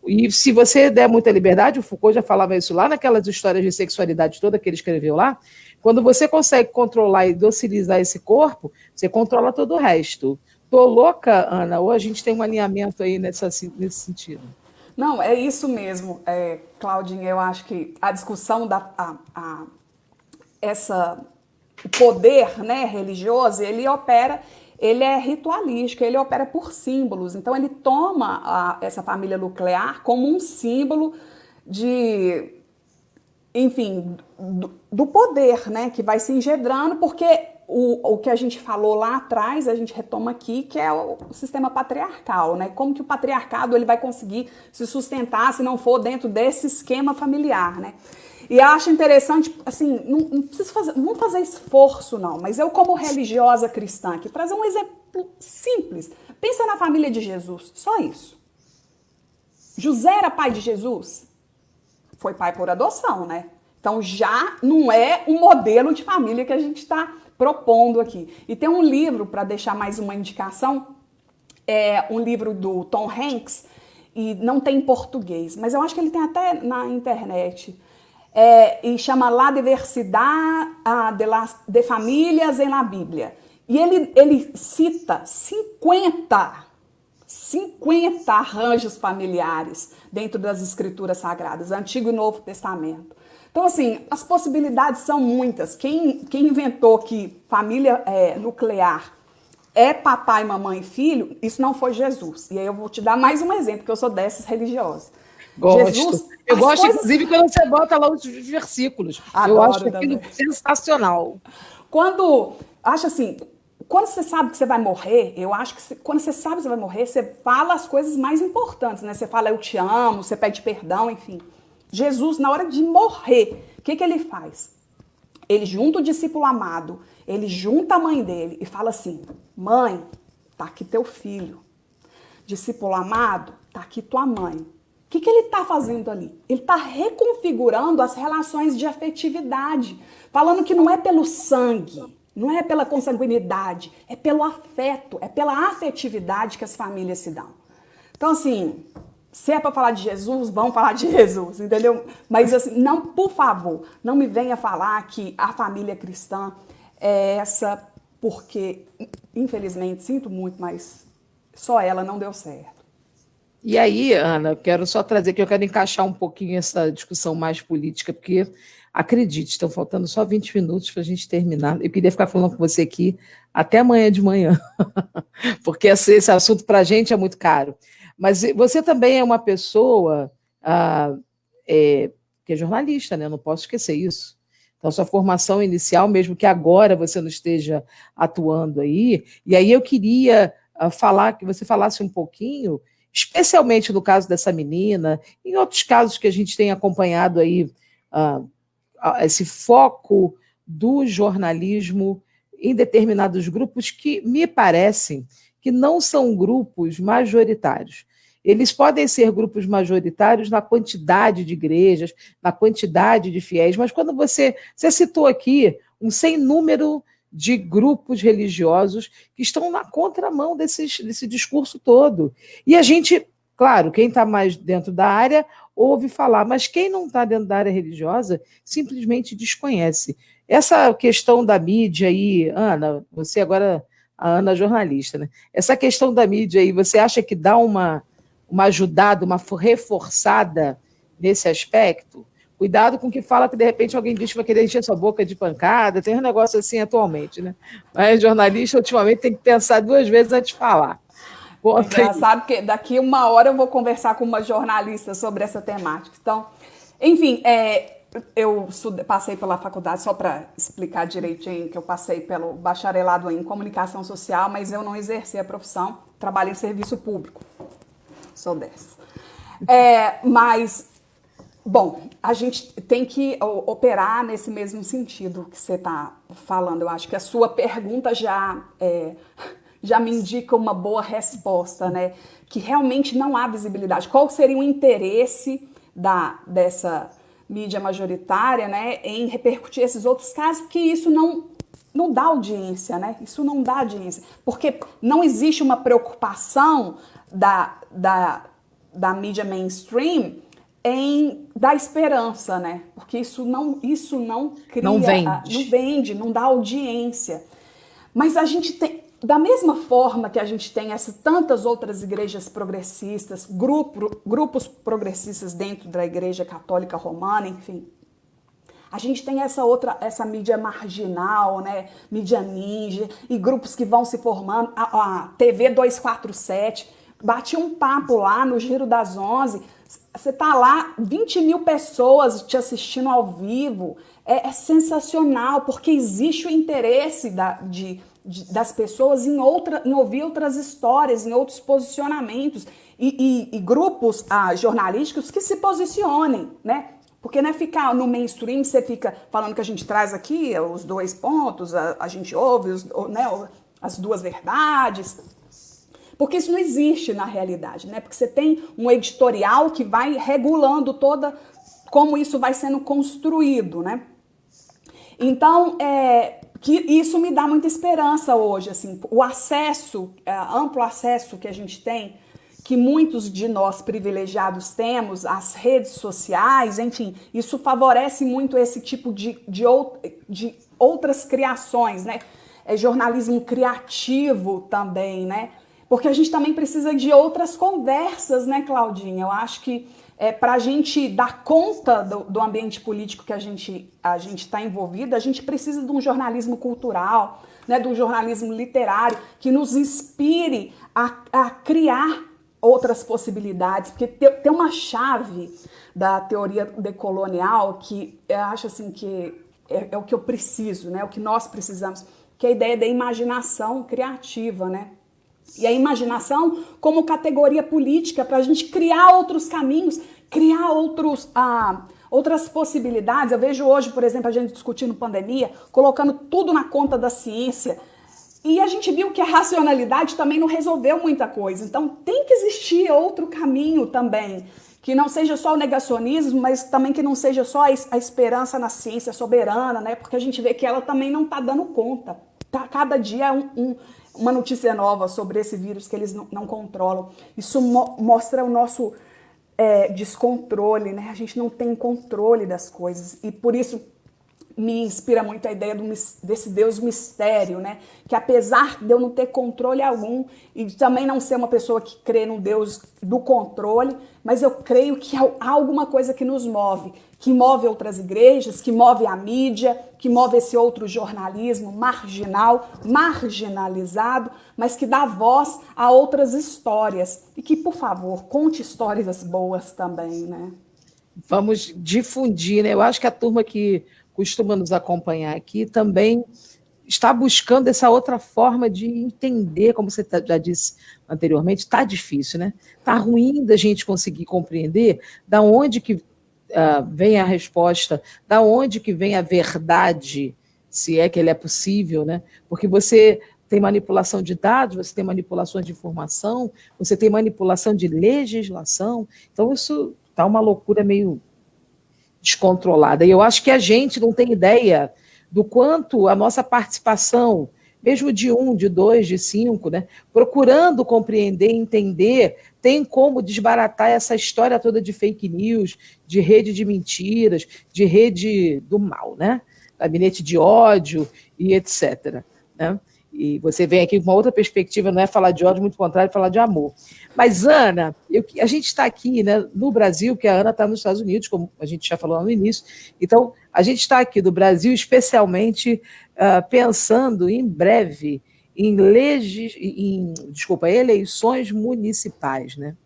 E se você der muita liberdade, o Foucault já falava isso lá naquelas histórias de sexualidade toda que ele escreveu lá, quando você consegue controlar e docilizar esse corpo, você controla todo o resto. Tô louca, Ana, ou a gente tem um alinhamento aí nesse sentido? Não, é isso mesmo, Claudinha, eu acho que a discussão o poder, né, religioso, ele é ritualístico, ele opera por símbolos. Então, ele toma essa família nuclear como um símbolo enfim, do poder, né, que vai se engendrando, porque o que a gente falou lá atrás, a gente retoma aqui, que é o sistema patriarcal, né? Como que o patriarcado ele vai conseguir se sustentar se não for dentro desse esquema familiar, né? E eu acho interessante, assim, não precisa fazer, não fazer esforço, não, mas eu, como religiosa cristã, aqui, trazer um exemplo simples. Pensa na família de Jesus, só isso. José era pai de Jesus? Foi pai por adoção, né? Então já não é um modelo de família que a gente está propondo aqui. E tem um livro, para deixar mais uma indicação, é um livro do Tom Hanks, e não tem em português, mas eu acho que ele tem até na internet, e chama La Diversidad de Famílias em la Bíblia. E ele cita 50 arranjos familiares dentro das escrituras sagradas, Antigo e Novo Testamento. Então, assim, as possibilidades são muitas. Quem inventou que família nuclear é papai, mamãe e filho, isso não foi Jesus. E aí eu vou te dar mais um exemplo, que eu sou dessas religiosas. Gosto. Jesus, eu gosto, coisas... inclusive, quando você bota lá os versículos. Adoro, eu acho aquilo também sensacional. Quando você sabe que você vai morrer, eu acho que quando você sabe que você vai morrer, você fala as coisas mais importantes, né? Você fala, eu te amo, você pede perdão, enfim. Jesus, na hora de morrer, o que ele faz? Ele junta o discípulo amado, ele junta a mãe dele e fala assim, mãe, tá aqui teu filho. Discípulo amado, tá aqui tua mãe. O que ele está fazendo ali? Ele está reconfigurando as relações de afetividade, falando que não é pelo sangue, não é pela consanguinidade, é pelo afeto, é pela afetividade que as famílias se dão. Então, assim, se é para falar de Jesus, vamos falar de Jesus, entendeu? Mas, assim, não, por favor, não me venha falar que a família cristã é essa, porque, infelizmente, sinto muito, mas só ela não deu certo. E aí, Ana, eu quero só trazer que eu quero encaixar um pouquinho essa discussão mais política, porque, acredite, estão faltando só 20 minutos para a gente terminar. Eu queria ficar falando com você aqui até amanhã de manhã, porque esse assunto para a gente é muito caro. Mas você também é uma pessoa que é jornalista, né? Eu não posso esquecer isso. Então, sua formação inicial, mesmo que agora você não esteja atuando aí, e aí eu queria falar que você falasse um pouquinho, especialmente no caso dessa menina, em outros casos que a gente tem acompanhado aí, esse foco do jornalismo em determinados grupos que me parecem que não são grupos majoritários. Eles podem ser grupos majoritários na quantidade de igrejas, na quantidade de fiéis, mas quando você citou aqui um sem número de grupos religiosos que estão na contramão desse discurso todo. E a gente, claro, quem está mais dentro da área ouve falar, mas quem não está dentro da área religiosa simplesmente desconhece. Essa questão da mídia aí, Ana, você agora, a Ana jornalista, né? Essa questão da mídia aí, você acha que dá uma ajudada, uma reforçada nesse aspecto? Cuidado com o que fala, que de repente alguém diz que vai querer encher sua boca de pancada, tem um negócio assim atualmente, né? Mas jornalista, ultimamente, tem que pensar 2 vezes antes de falar. É engraçado que daqui 1 hora eu vou conversar com uma jornalista sobre essa temática. Então, enfim, eu passei pela faculdade, só para explicar direitinho, que eu passei pelo bacharelado em comunicação social, mas eu não exerci a profissão, trabalhei em serviço público. Sou dessas. Mas... Bom, a gente tem que operar nesse mesmo sentido que você está falando. Eu acho que a sua pergunta já me indica uma boa resposta, né? Que realmente não há visibilidade. Qual seria o interesse dessa mídia majoritária, né, em repercutir esses outros casos? Porque isso não dá audiência, né? Isso não dá audiência. Porque não existe uma preocupação da mídia mainstream em dar esperança, né? Porque isso não cria... Não vende. Não vende, não dá audiência. Mas a gente tem... Da mesma forma que a gente tem tantas outras igrejas progressistas, grupos progressistas dentro da Igreja Católica Romana, enfim... A gente tem essa mídia marginal, né? Mídia ninja, e grupos que vão se formando. A TV 247... bati um papo lá no Giro das 11, você tá lá, 20 mil pessoas te assistindo ao vivo, é sensacional, porque existe o interesse das pessoas em ouvir outras histórias, em outros posicionamentos, e grupos jornalísticos que se posicionem, né? Porque não é ficar no mainstream, você fica falando que a gente traz aqui os dois pontos, a gente ouve né, as duas verdades, porque isso não existe na realidade, né? Porque você tem um editorial que vai regulando toda como isso vai sendo construído, né? Então, que isso me dá muita esperança hoje, assim, o acesso, amplo acesso que a gente tem, que muitos de nós privilegiados temos, as redes sociais, enfim, isso favorece muito esse tipo de outras criações, né? Jornalismo criativo também, né? Porque a gente também precisa de outras conversas, né, Claudinha? Eu acho que para a gente dar conta do ambiente político que a gente está envolvido, a gente precisa de um jornalismo cultural, né, de um jornalismo literário que nos inspire a criar outras possibilidades, porque tem uma chave da teoria decolonial que eu acho assim que é o que eu preciso, né? O que nós precisamos, que é a ideia da imaginação criativa, né? E a imaginação como categoria política para a gente criar outros caminhos, criar outras possibilidades. Eu vejo hoje, por exemplo, a gente discutindo pandemia, colocando tudo na conta da ciência. E a gente viu que a racionalidade também não resolveu muita coisa. Então tem que existir outro caminho também, que não seja só o negacionismo, mas também que não seja só a esperança na ciência soberana, né? Porque a gente vê que ela também não está dando conta. Cada dia é uma notícia nova sobre esse vírus que eles não controlam. Isso mostra o nosso descontrole, né? A gente não tem controle das coisas. E por isso me inspira muito a ideia desse Deus mistério, né? Que apesar de eu não ter controle algum e também não ser uma pessoa que crê num Deus do controle, mas eu creio que há alguma coisa que move outras igrejas, que move a mídia, que move esse outro jornalismo marginalizado, mas que dá voz a outras histórias. E que, por favor, conte histórias boas também, né? Vamos difundir, né? Eu acho que a turma que costuma nos acompanhar aqui também está buscando essa outra forma de entender, como você já disse anteriormente, está difícil, né? Está ruim da gente conseguir compreender da onde que vem a resposta, da onde que vem a verdade, se é que ele é possível, né? Porque você tem manipulação de dados, você tem manipulação de informação, você tem manipulação de legislação, então isso está uma loucura meio descontrolada. E eu acho que a gente não tem ideia do quanto a nossa participação, mesmo de 1, de 2, de 5, né, procurando compreender, entender, tem como desbaratar essa história toda de fake news, de rede de mentiras, de rede do mal, né? Gabinete de ódio e etc. Né? E você vem aqui com uma outra perspectiva, não é falar de ódio, muito contrário, é falar de amor. Mas, Ana, a gente está aqui, né, no Brasil, que a Ana está nos Estados Unidos, como a gente já falou lá no início. Então, a gente está aqui do Brasil, especialmente pensando em breve em eleições municipais, né?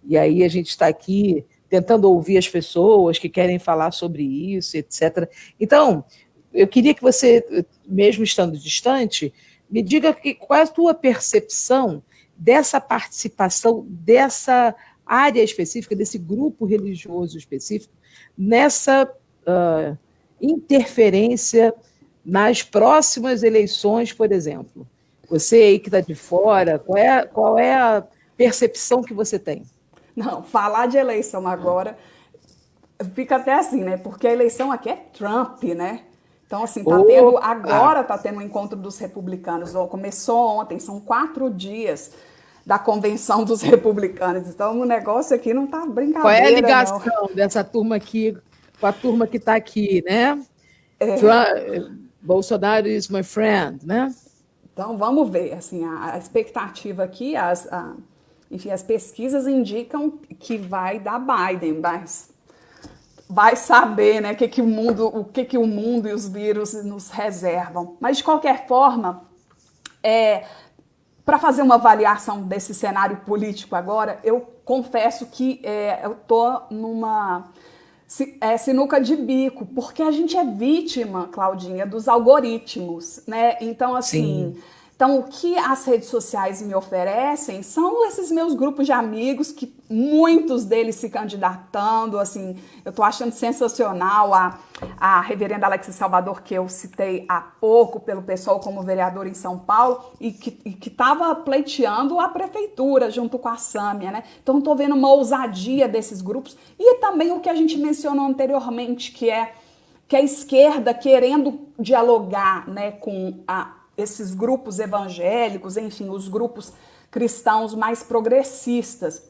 E aí a gente está aqui tentando ouvir as pessoas que querem falar sobre isso, etc. Então, eu queria que você, mesmo estando distante, me diga qual é a tua percepção dessa participação, dessa área específica, desse grupo religioso específico, nessa interferência nas próximas eleições, por exemplo. Você aí que está de fora, qual é a percepção que você tem? Não, falar de eleição agora fica até assim, né? Porque a eleição aqui é Trump, né? Então, assim, tá tendo um encontro dos republicanos. Começou ontem, são 4 dias da convenção dos republicanos. Então, o negócio aqui não tá brincadeira, qual é a ligação dessa turma aqui com a turma que está aqui, né? Bolsonaro is my friend, né? Então, vamos ver. Assim, a expectativa aqui, enfim, as pesquisas indicam que vai dar Biden, mas vai saber, né, o que o mundo e os vírus nos reservam. Mas, de qualquer forma, para fazer uma avaliação desse cenário político agora, eu confesso que eu tô numa sinuca de bico, porque a gente é vítima, Claudinha, dos algoritmos, né? Então, assim, Sim. então o que as redes sociais me oferecem são esses meus grupos de amigos, que muitos deles se candidatando, assim, eu tô achando sensacional a reverenda Alexa Salvador, que eu citei há pouco pelo pessoal como vereador em São Paulo, e que estava pleiteando a prefeitura junto com a Sâmia, né? Então estou vendo uma ousadia desses grupos e também o que a gente mencionou anteriormente, que é a esquerda querendo dialogar, né, com esses grupos evangélicos, enfim, os grupos cristãos mais progressistas.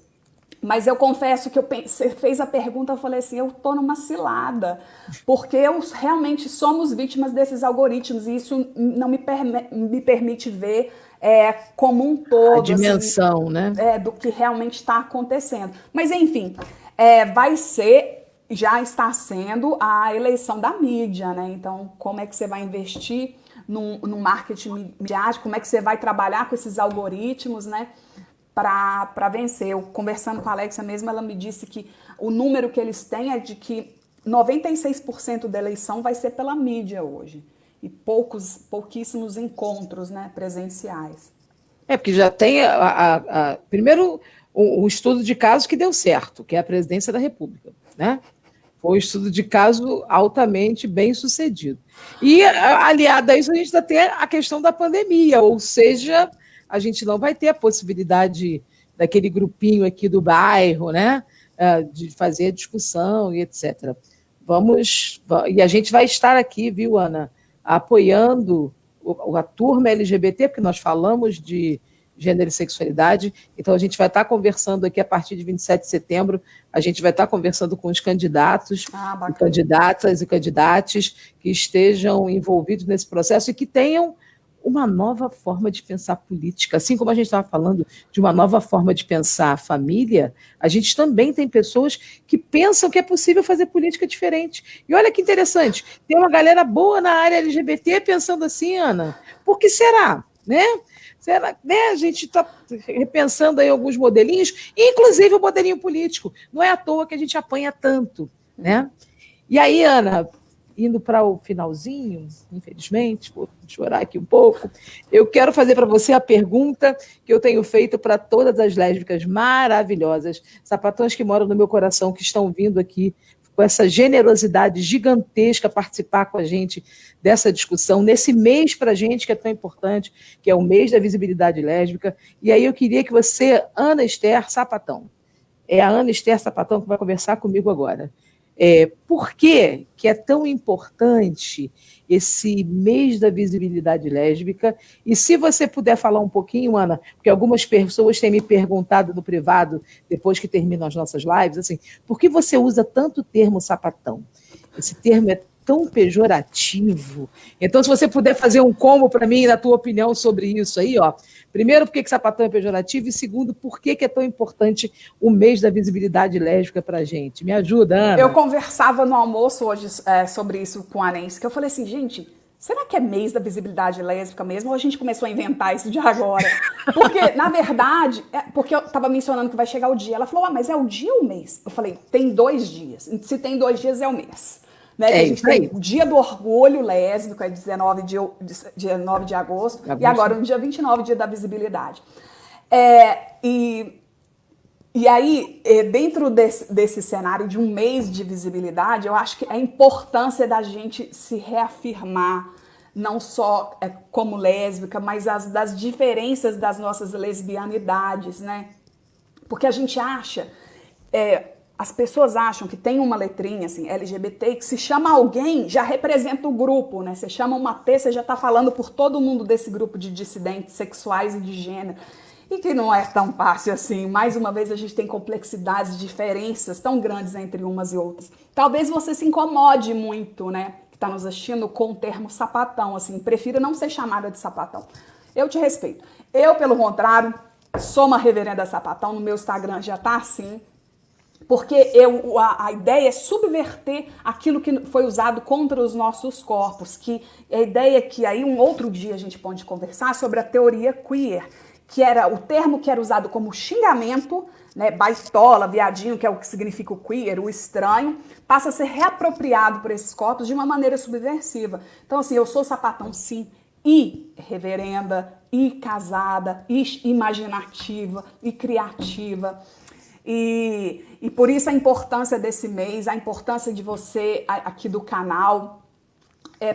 Mas eu confesso que você fez a pergunta, eu falei assim, eu tô numa cilada, porque realmente somos vítimas desses algoritmos e isso não me permite ver como um A todo, assim, dimensão, né? do que realmente está acontecendo. Mas enfim, vai ser, já está sendo a eleição da mídia, né? Então, como é que você vai investir no marketing midiático? Como é que você vai trabalhar com esses algoritmos, né? Para vencer. Eu, conversando com a Alexa mesmo, ela me disse que o número que eles têm é de que 96% da eleição vai ser pela mídia hoje. E pouquíssimos encontros, né, presenciais. Porque já tem, primeiro, um estudo de caso que deu certo, que é a presidência da República, né? Foi um estudo de caso altamente bem sucedido. E, aliado a isso, a gente ainda tem a questão da pandemia, ou seja, a gente não vai ter a possibilidade daquele grupinho aqui do bairro, né, de fazer a discussão e etc. E a gente vai estar aqui, viu, Ana, apoiando a turma LGBT, porque nós falamos de gênero e sexualidade, então a gente vai estar conversando aqui a partir de 27 de setembro, a gente vai estar conversando com os candidatos, e candidatas e candidatos que estejam envolvidos nesse processo e que tenham uma nova forma de pensar política. Assim como a gente estava falando de uma nova forma de pensar a família, a gente também tem pessoas que pensam que é possível fazer política diferente. E olha que interessante, tem uma galera boa na área LGBT pensando assim, Ana, por que será? Né? Será, né? A gente está repensando aí alguns modelinhos, inclusive o modelinho político. Não é à toa que a gente apanha tanto. Né? E aí, Ana, indo para o finalzinho, infelizmente, vou chorar aqui um pouco, eu quero fazer para você a pergunta que eu tenho feito para todas as lésbicas maravilhosas, sapatões que moram no meu coração, que estão vindo aqui com essa generosidade gigantesca participar com a gente dessa discussão, nesse mês para a gente que é tão importante, que é o mês da visibilidade lésbica. E aí eu queria que você, Ana Esther Sapatão, é a Ana Esther Sapatão que vai conversar comigo agora. Por que é tão importante esse mês da visibilidade lésbica? E se você puder falar um pouquinho, Ana, porque algumas pessoas têm me perguntado no privado, depois que terminam as nossas lives, assim, por que você usa tanto o termo sapatão? Esse termo é tão pejorativo. Então, se você puder fazer um combo para mim, na tua opinião sobre isso aí, ó. Primeiro, por que sapatão é pejorativo? E segundo, por que é tão importante o mês da visibilidade lésbica para a gente? Me ajuda, Ana. Eu conversava no almoço hoje sobre isso com a Nancy, que eu falei assim, gente, será que é mês da visibilidade lésbica mesmo? Ou a gente começou a inventar isso de agora? Porque, na verdade, porque eu estava mencionando que vai chegar o dia. Ela falou, mas é o dia ou o mês? Eu falei, tem 2 dias. Se tem 2 dias, é o mês. Né? A gente tem o dia do orgulho lésbico, é 19 de agosto, e agora no dia 29, dia da visibilidade. E aí, dentro desse cenário de um mês de visibilidade, eu acho que a importância da gente se reafirmar, não só como lésbica, mas das diferenças das nossas lesbianidades, né? Porque a gente acha... as pessoas acham que tem uma letrinha assim, LGBT, que se chama alguém, já representa o grupo, né? Você chama uma T, você já está falando por todo mundo desse grupo de dissidentes sexuais e de gênero. E que não é tão fácil assim. Mais uma vez, a gente tem complexidades, diferenças tão grandes entre umas e outras. Talvez você se incomode muito, né? Que está nos assistindo com o termo sapatão, assim. Prefiro não ser chamada de sapatão. Eu te respeito. Eu, pelo contrário, sou uma reverenda sapatão. No meu Instagram já tá assim. Porque a ideia é subverter aquilo que foi usado contra os nossos corpos. Que a ideia é que aí um outro dia a gente pode conversar sobre a teoria queer, que era o termo que era usado como xingamento, né, baitola, viadinho, que é o que significa o queer, o estranho, passa a ser reapropriado por esses corpos de uma maneira subversiva. Então, assim, eu sou sapatão, sim, e reverenda, e casada, e imaginativa, e criativa. E por isso a importância desse mês, a importância de você aqui do canal,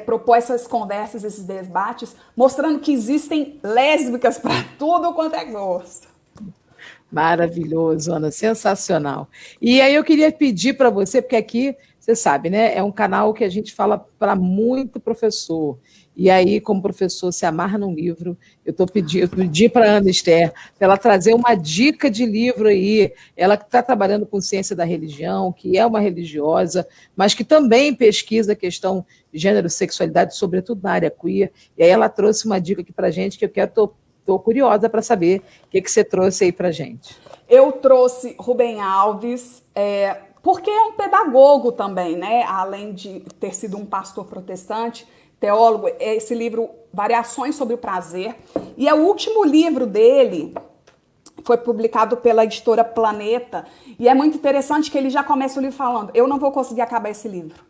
propor essas conversas, esses debates, mostrando que existem lésbicas para tudo quanto é gosto. Maravilhoso, Ana, sensacional. E aí eu queria pedir para você, porque aqui, você sabe, né, é um canal que a gente fala para muito professor. E aí, como professor se amarra num livro, eu pedi para a Ana Esther para ela trazer uma dica de livro aí. Ela que está trabalhando com ciência da religião, que é uma religiosa, mas que também pesquisa a questão de gênero e sexualidade, sobretudo na área queer. E aí ela trouxe uma dica aqui para a gente que eu quero. Estou curiosa para saber o que você trouxe aí para gente. Eu trouxe Rubem Alves, porque é um pedagogo também, né? Além de ter sido um pastor protestante, teólogo, esse livro Variações sobre o Prazer. E é o último livro dele, foi publicado pela editora Planeta. E é muito interessante que ele já começa o livro falando: eu não vou conseguir acabar esse livro.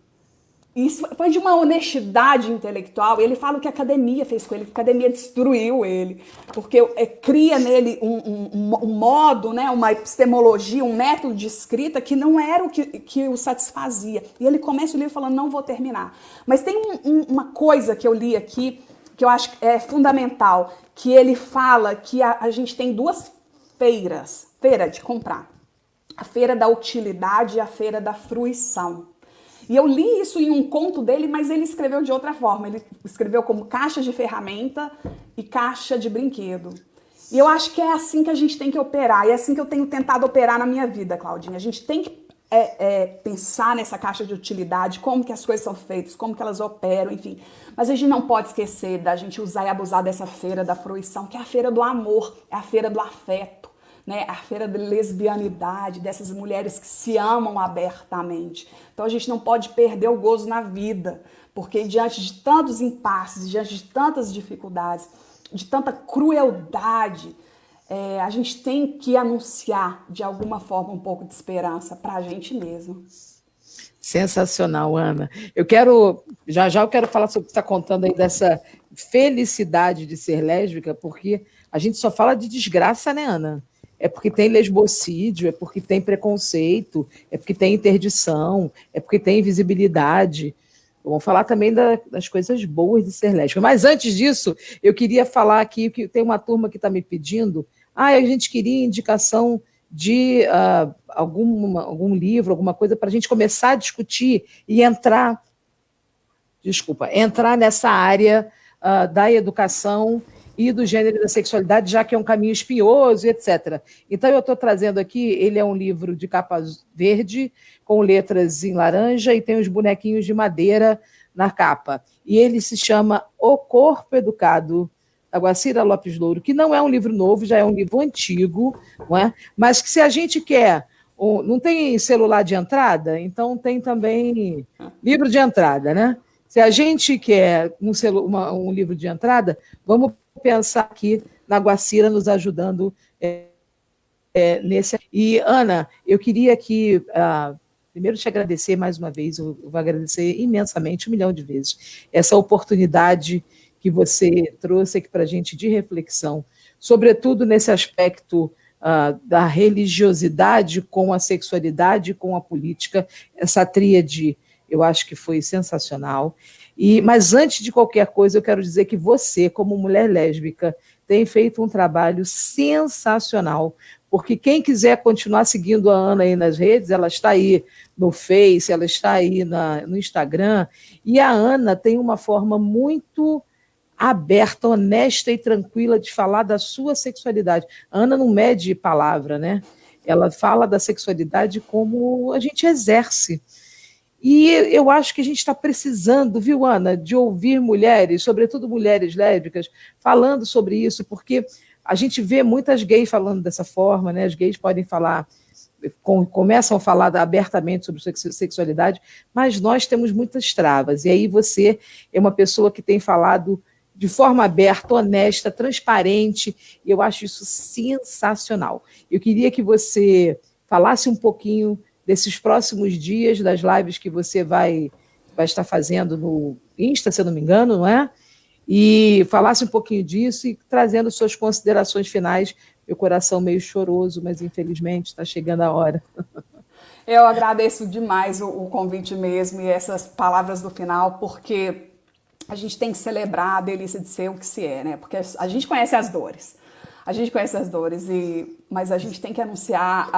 Isso foi de uma honestidade intelectual. Ele fala o que a academia fez com ele, que a academia destruiu ele, porque cria nele um modo, né, uma epistemologia, um método de escrita que não era o que o satisfazia. E ele começa o livro falando: não vou terminar. Mas tem uma coisa que eu li aqui, que eu acho que é fundamental, que ele fala que a gente tem duas feiras, feira de comprar. A feira da utilidade e a feira da fruição. E eu li isso em um conto dele, mas ele escreveu de outra forma. Ele escreveu como caixa de ferramenta e caixa de brinquedo. E eu acho que é assim que a gente tem que operar. E é assim que eu tenho tentado operar na minha vida, Claudinha. A gente tem que pensar nessa caixa de utilidade, como que as coisas são feitas, como que elas operam, enfim. Mas a gente não pode esquecer da gente usar e abusar dessa feira da fruição, que é a feira do amor, é a feira do afeto. Né, a feira da lesbianidade, dessas mulheres que se amam abertamente. Então a gente não pode perder o gozo na vida, porque diante de tantos impasses, diante de tantas dificuldades, de tanta crueldade, a gente tem que anunciar de alguma forma um pouco de esperança para a gente mesmo. Sensacional, Ana. Já eu quero falar sobre o que você está contando aí dessa felicidade de ser lésbica, porque a gente só fala de desgraça, né, Ana? É porque tem lesbocídio, é porque tem preconceito, é porque tem interdição, é porque tem invisibilidade. Vamos falar também das coisas boas de ser lésbica. Mas antes disso, eu queria falar aqui que tem uma turma que está me pedindo. A gente queria indicação de algum livro, alguma coisa, para a gente começar a discutir e entrar nessa área da educação e do gênero e da sexualidade, já que é um caminho espinhoso, etc. Então, eu estou trazendo aqui, ele é um livro de capa verde, com letras em laranja, e tem os bonequinhos de madeira na capa. E ele se chama O Corpo Educado, da Guacira Lopes Louro, que não é um livro novo, já é um livro antigo, não é? Mas que se a gente quer... Não tem celular de entrada, então tem também livro de entrada, né? Se a gente quer um livro de entrada, vamos pensar aqui na Guacira nos ajudando nesse. E, Ana, eu queria aqui, primeiro te agradecer mais uma vez, eu vou agradecer imensamente, 1 milhão de vezes, essa oportunidade que você trouxe aqui para a gente de reflexão, sobretudo nesse aspecto da religiosidade com a sexualidade, com a política, essa tríade, eu acho que foi sensacional. Mas antes de qualquer coisa, eu quero dizer que você, como mulher lésbica, tem feito um trabalho sensacional, porque quem quiser continuar seguindo a Ana aí nas redes, ela está aí no Face, ela está aí no Instagram, e a Ana tem uma forma muito aberta, honesta e tranquila de falar da sua sexualidade. A Ana não mede palavra, né? Ela fala da sexualidade como a gente exerce. E eu acho que a gente está precisando, viu, Ana, de ouvir mulheres, sobretudo mulheres lésbicas, falando sobre isso, porque a gente vê muitas gays falando dessa forma, né? As gays podem falar, começam a falar abertamente sobre sexualidade, mas nós temos muitas travas. E aí você é uma pessoa que tem falado de forma aberta, honesta, transparente, e eu acho isso sensacional. Eu queria que você falasse um pouquinho desses próximos dias, das lives que você vai estar fazendo no Insta, se eu não me engano, não é? E falasse um pouquinho disso e trazendo suas considerações finais. Meu coração meio choroso, mas infelizmente está chegando a hora. Eu agradeço demais o convite mesmo e essas palavras do final, porque a gente tem que celebrar a delícia de ser o que se é, né? Porque a gente conhece as dores. A gente conhece as dores, mas a gente tem que anunciar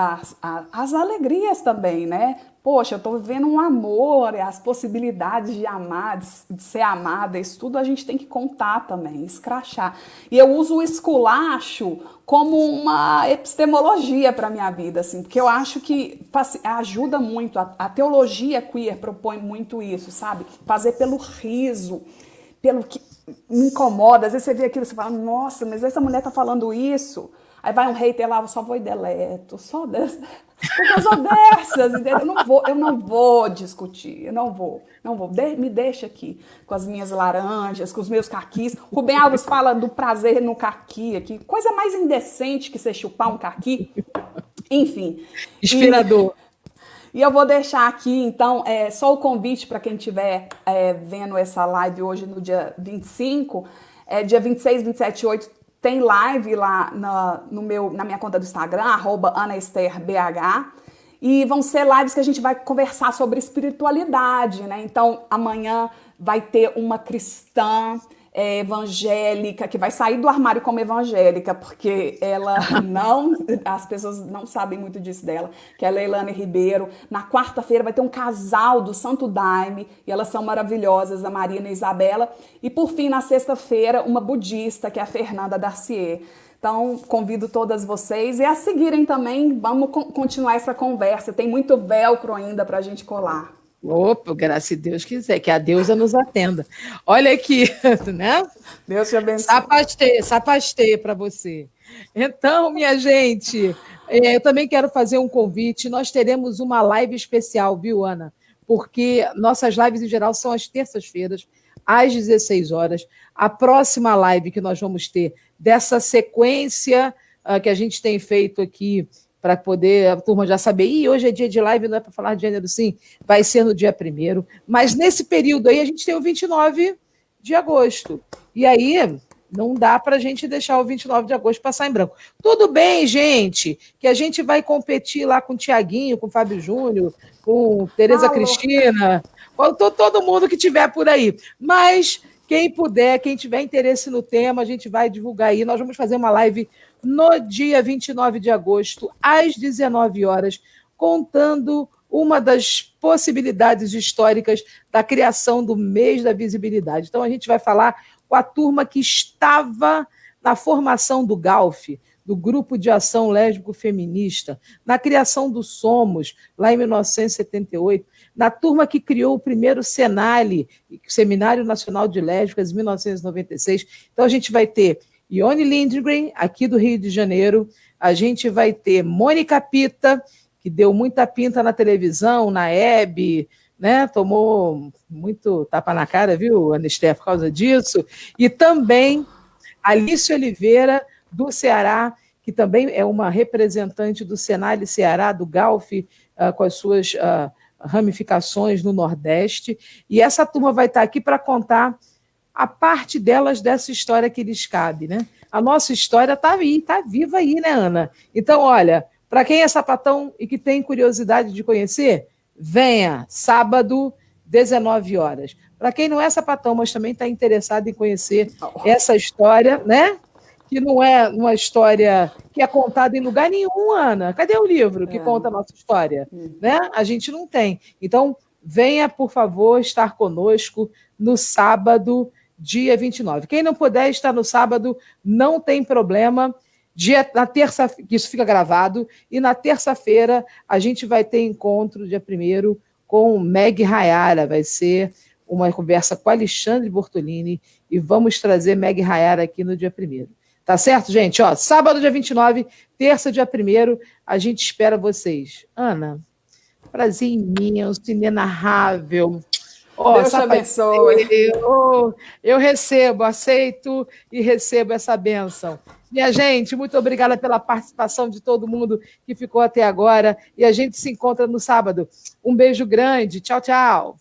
as alegrias também, né? Poxa, eu estou vivendo um amor, as possibilidades de amar, de ser amada, isso tudo a gente tem que contar também, escrachar. E eu uso o esculacho como uma epistemologia para a minha vida, assim, porque eu acho que ajuda muito, a teologia queer propõe muito isso, sabe? Fazer pelo riso, pelo que me incomoda. Às vezes você vê aquilo e você fala, nossa, mas essa mulher tá falando isso. Aí vai um hater lá, eu só vou e deleto, só dessa. Porque eu sou dessas, entendeu? Eu não vou discutir, eu não vou. Me deixa aqui com as minhas laranjas, com os meus caquis. O Rubem Alves fala do prazer no caqui aqui. Coisa mais indecente que você chupar um caqui. Enfim. Inspirador. E eu vou deixar aqui, então, só o convite para quem estiver vendo essa live hoje no dia 25, dia 26, 27 e 8, tem live lá na minha conta do Instagram, @AnaEstherBH, e vão ser lives que a gente vai conversar sobre espiritualidade, né? Então, amanhã vai ter uma cristã evangélica, que vai sair do armário como evangélica, porque as pessoas não sabem muito disso dela, que é a Leilane Ribeiro. Na quarta-feira vai ter um casal do Santo Daime, e elas são maravilhosas, a Marina e a Isabela. E por fim, na sexta-feira, uma budista, que é a Fernanda Darcier. Então, convido todas vocês e a seguirem também, vamos continuar essa conversa. Tem muito velcro ainda para a gente colar. Opa, graças a Deus quiser, que a deusa nos atenda. Olha aqui, né? Deus te abençoe. Sapasteia para você. Então, minha gente, eu também quero fazer um convite. Nós teremos uma live especial, viu, Ana? Porque nossas lives, em geral, são às terças-feiras, às 16 horas. A próxima live que nós vamos ter dessa sequência que a gente tem feito aqui, para poder a turma já saber, hoje é dia de live, não é para falar de gênero, sim, vai ser no dia 1º, mas nesse período aí a gente tem o 29 de agosto, e aí não dá para a gente deixar o 29 de agosto passar em branco. Tudo bem, gente, que a gente vai competir lá com o Tiaguinho, com o Fábio Júnior, com Tereza Cristina, com todo mundo que tiver por aí, mas quem puder, quem tiver interesse no tema, a gente vai divulgar aí, nós vamos fazer uma live no dia 29 de agosto, às 19 horas, contando uma das possibilidades históricas da criação do mês da visibilidade. Então, a gente vai falar com a turma que estava na formação do GALF, do Grupo de Ação Lésbico Feminista, na criação do Somos, lá em 1978, na turma que criou o primeiro SENALE, Seminário Nacional de Lésbicas, em 1996. Então, a gente vai ter Ione Lindgren, aqui do Rio de Janeiro, a gente vai ter Mônica Pita, que deu muita pinta na televisão, na Hebe, né? Tomou muito tapa na cara, viu, Anisté, por causa disso, e também Alice Oliveira, do Ceará, que também é uma representante do Senale Ceará, do GALF, com as suas ramificações no Nordeste, e essa turma vai estar aqui para contar a parte delas dessa história que lhes cabe, né? A nossa história está aí, está viva aí, né, Ana? Então, olha, para quem é sapatão e que tem curiosidade de conhecer, venha, sábado, 19 horas. Para quem não é sapatão, mas também está interessado em conhecer essa história, né? Que não é uma história que é contada em lugar nenhum, Ana. Cadê o livro que conta a nossa história? Né? A gente não tem. Então, venha, por favor, estar conosco no sábado, dia 29. Quem não puder estar no sábado, não tem problema. Na terça, isso fica gravado, e na terça-feira a gente vai ter encontro, dia 1º, com Meg Rayara. Vai ser uma conversa com Alexandre Bortolini, e vamos trazer Meg Rayara aqui no dia 1º. Tá certo, gente? Ó, sábado, dia 29, terça, dia 1º, a gente espera vocês. Ana, prazer imenso, inenarrável. Ó, Deus te sapateiro, abençoe. eu recebo, aceito e recebo essa bênção. Minha gente, muito obrigada pela participação de todo mundo que ficou até agora. E a gente se encontra no sábado. Um beijo grande. Tchau, tchau.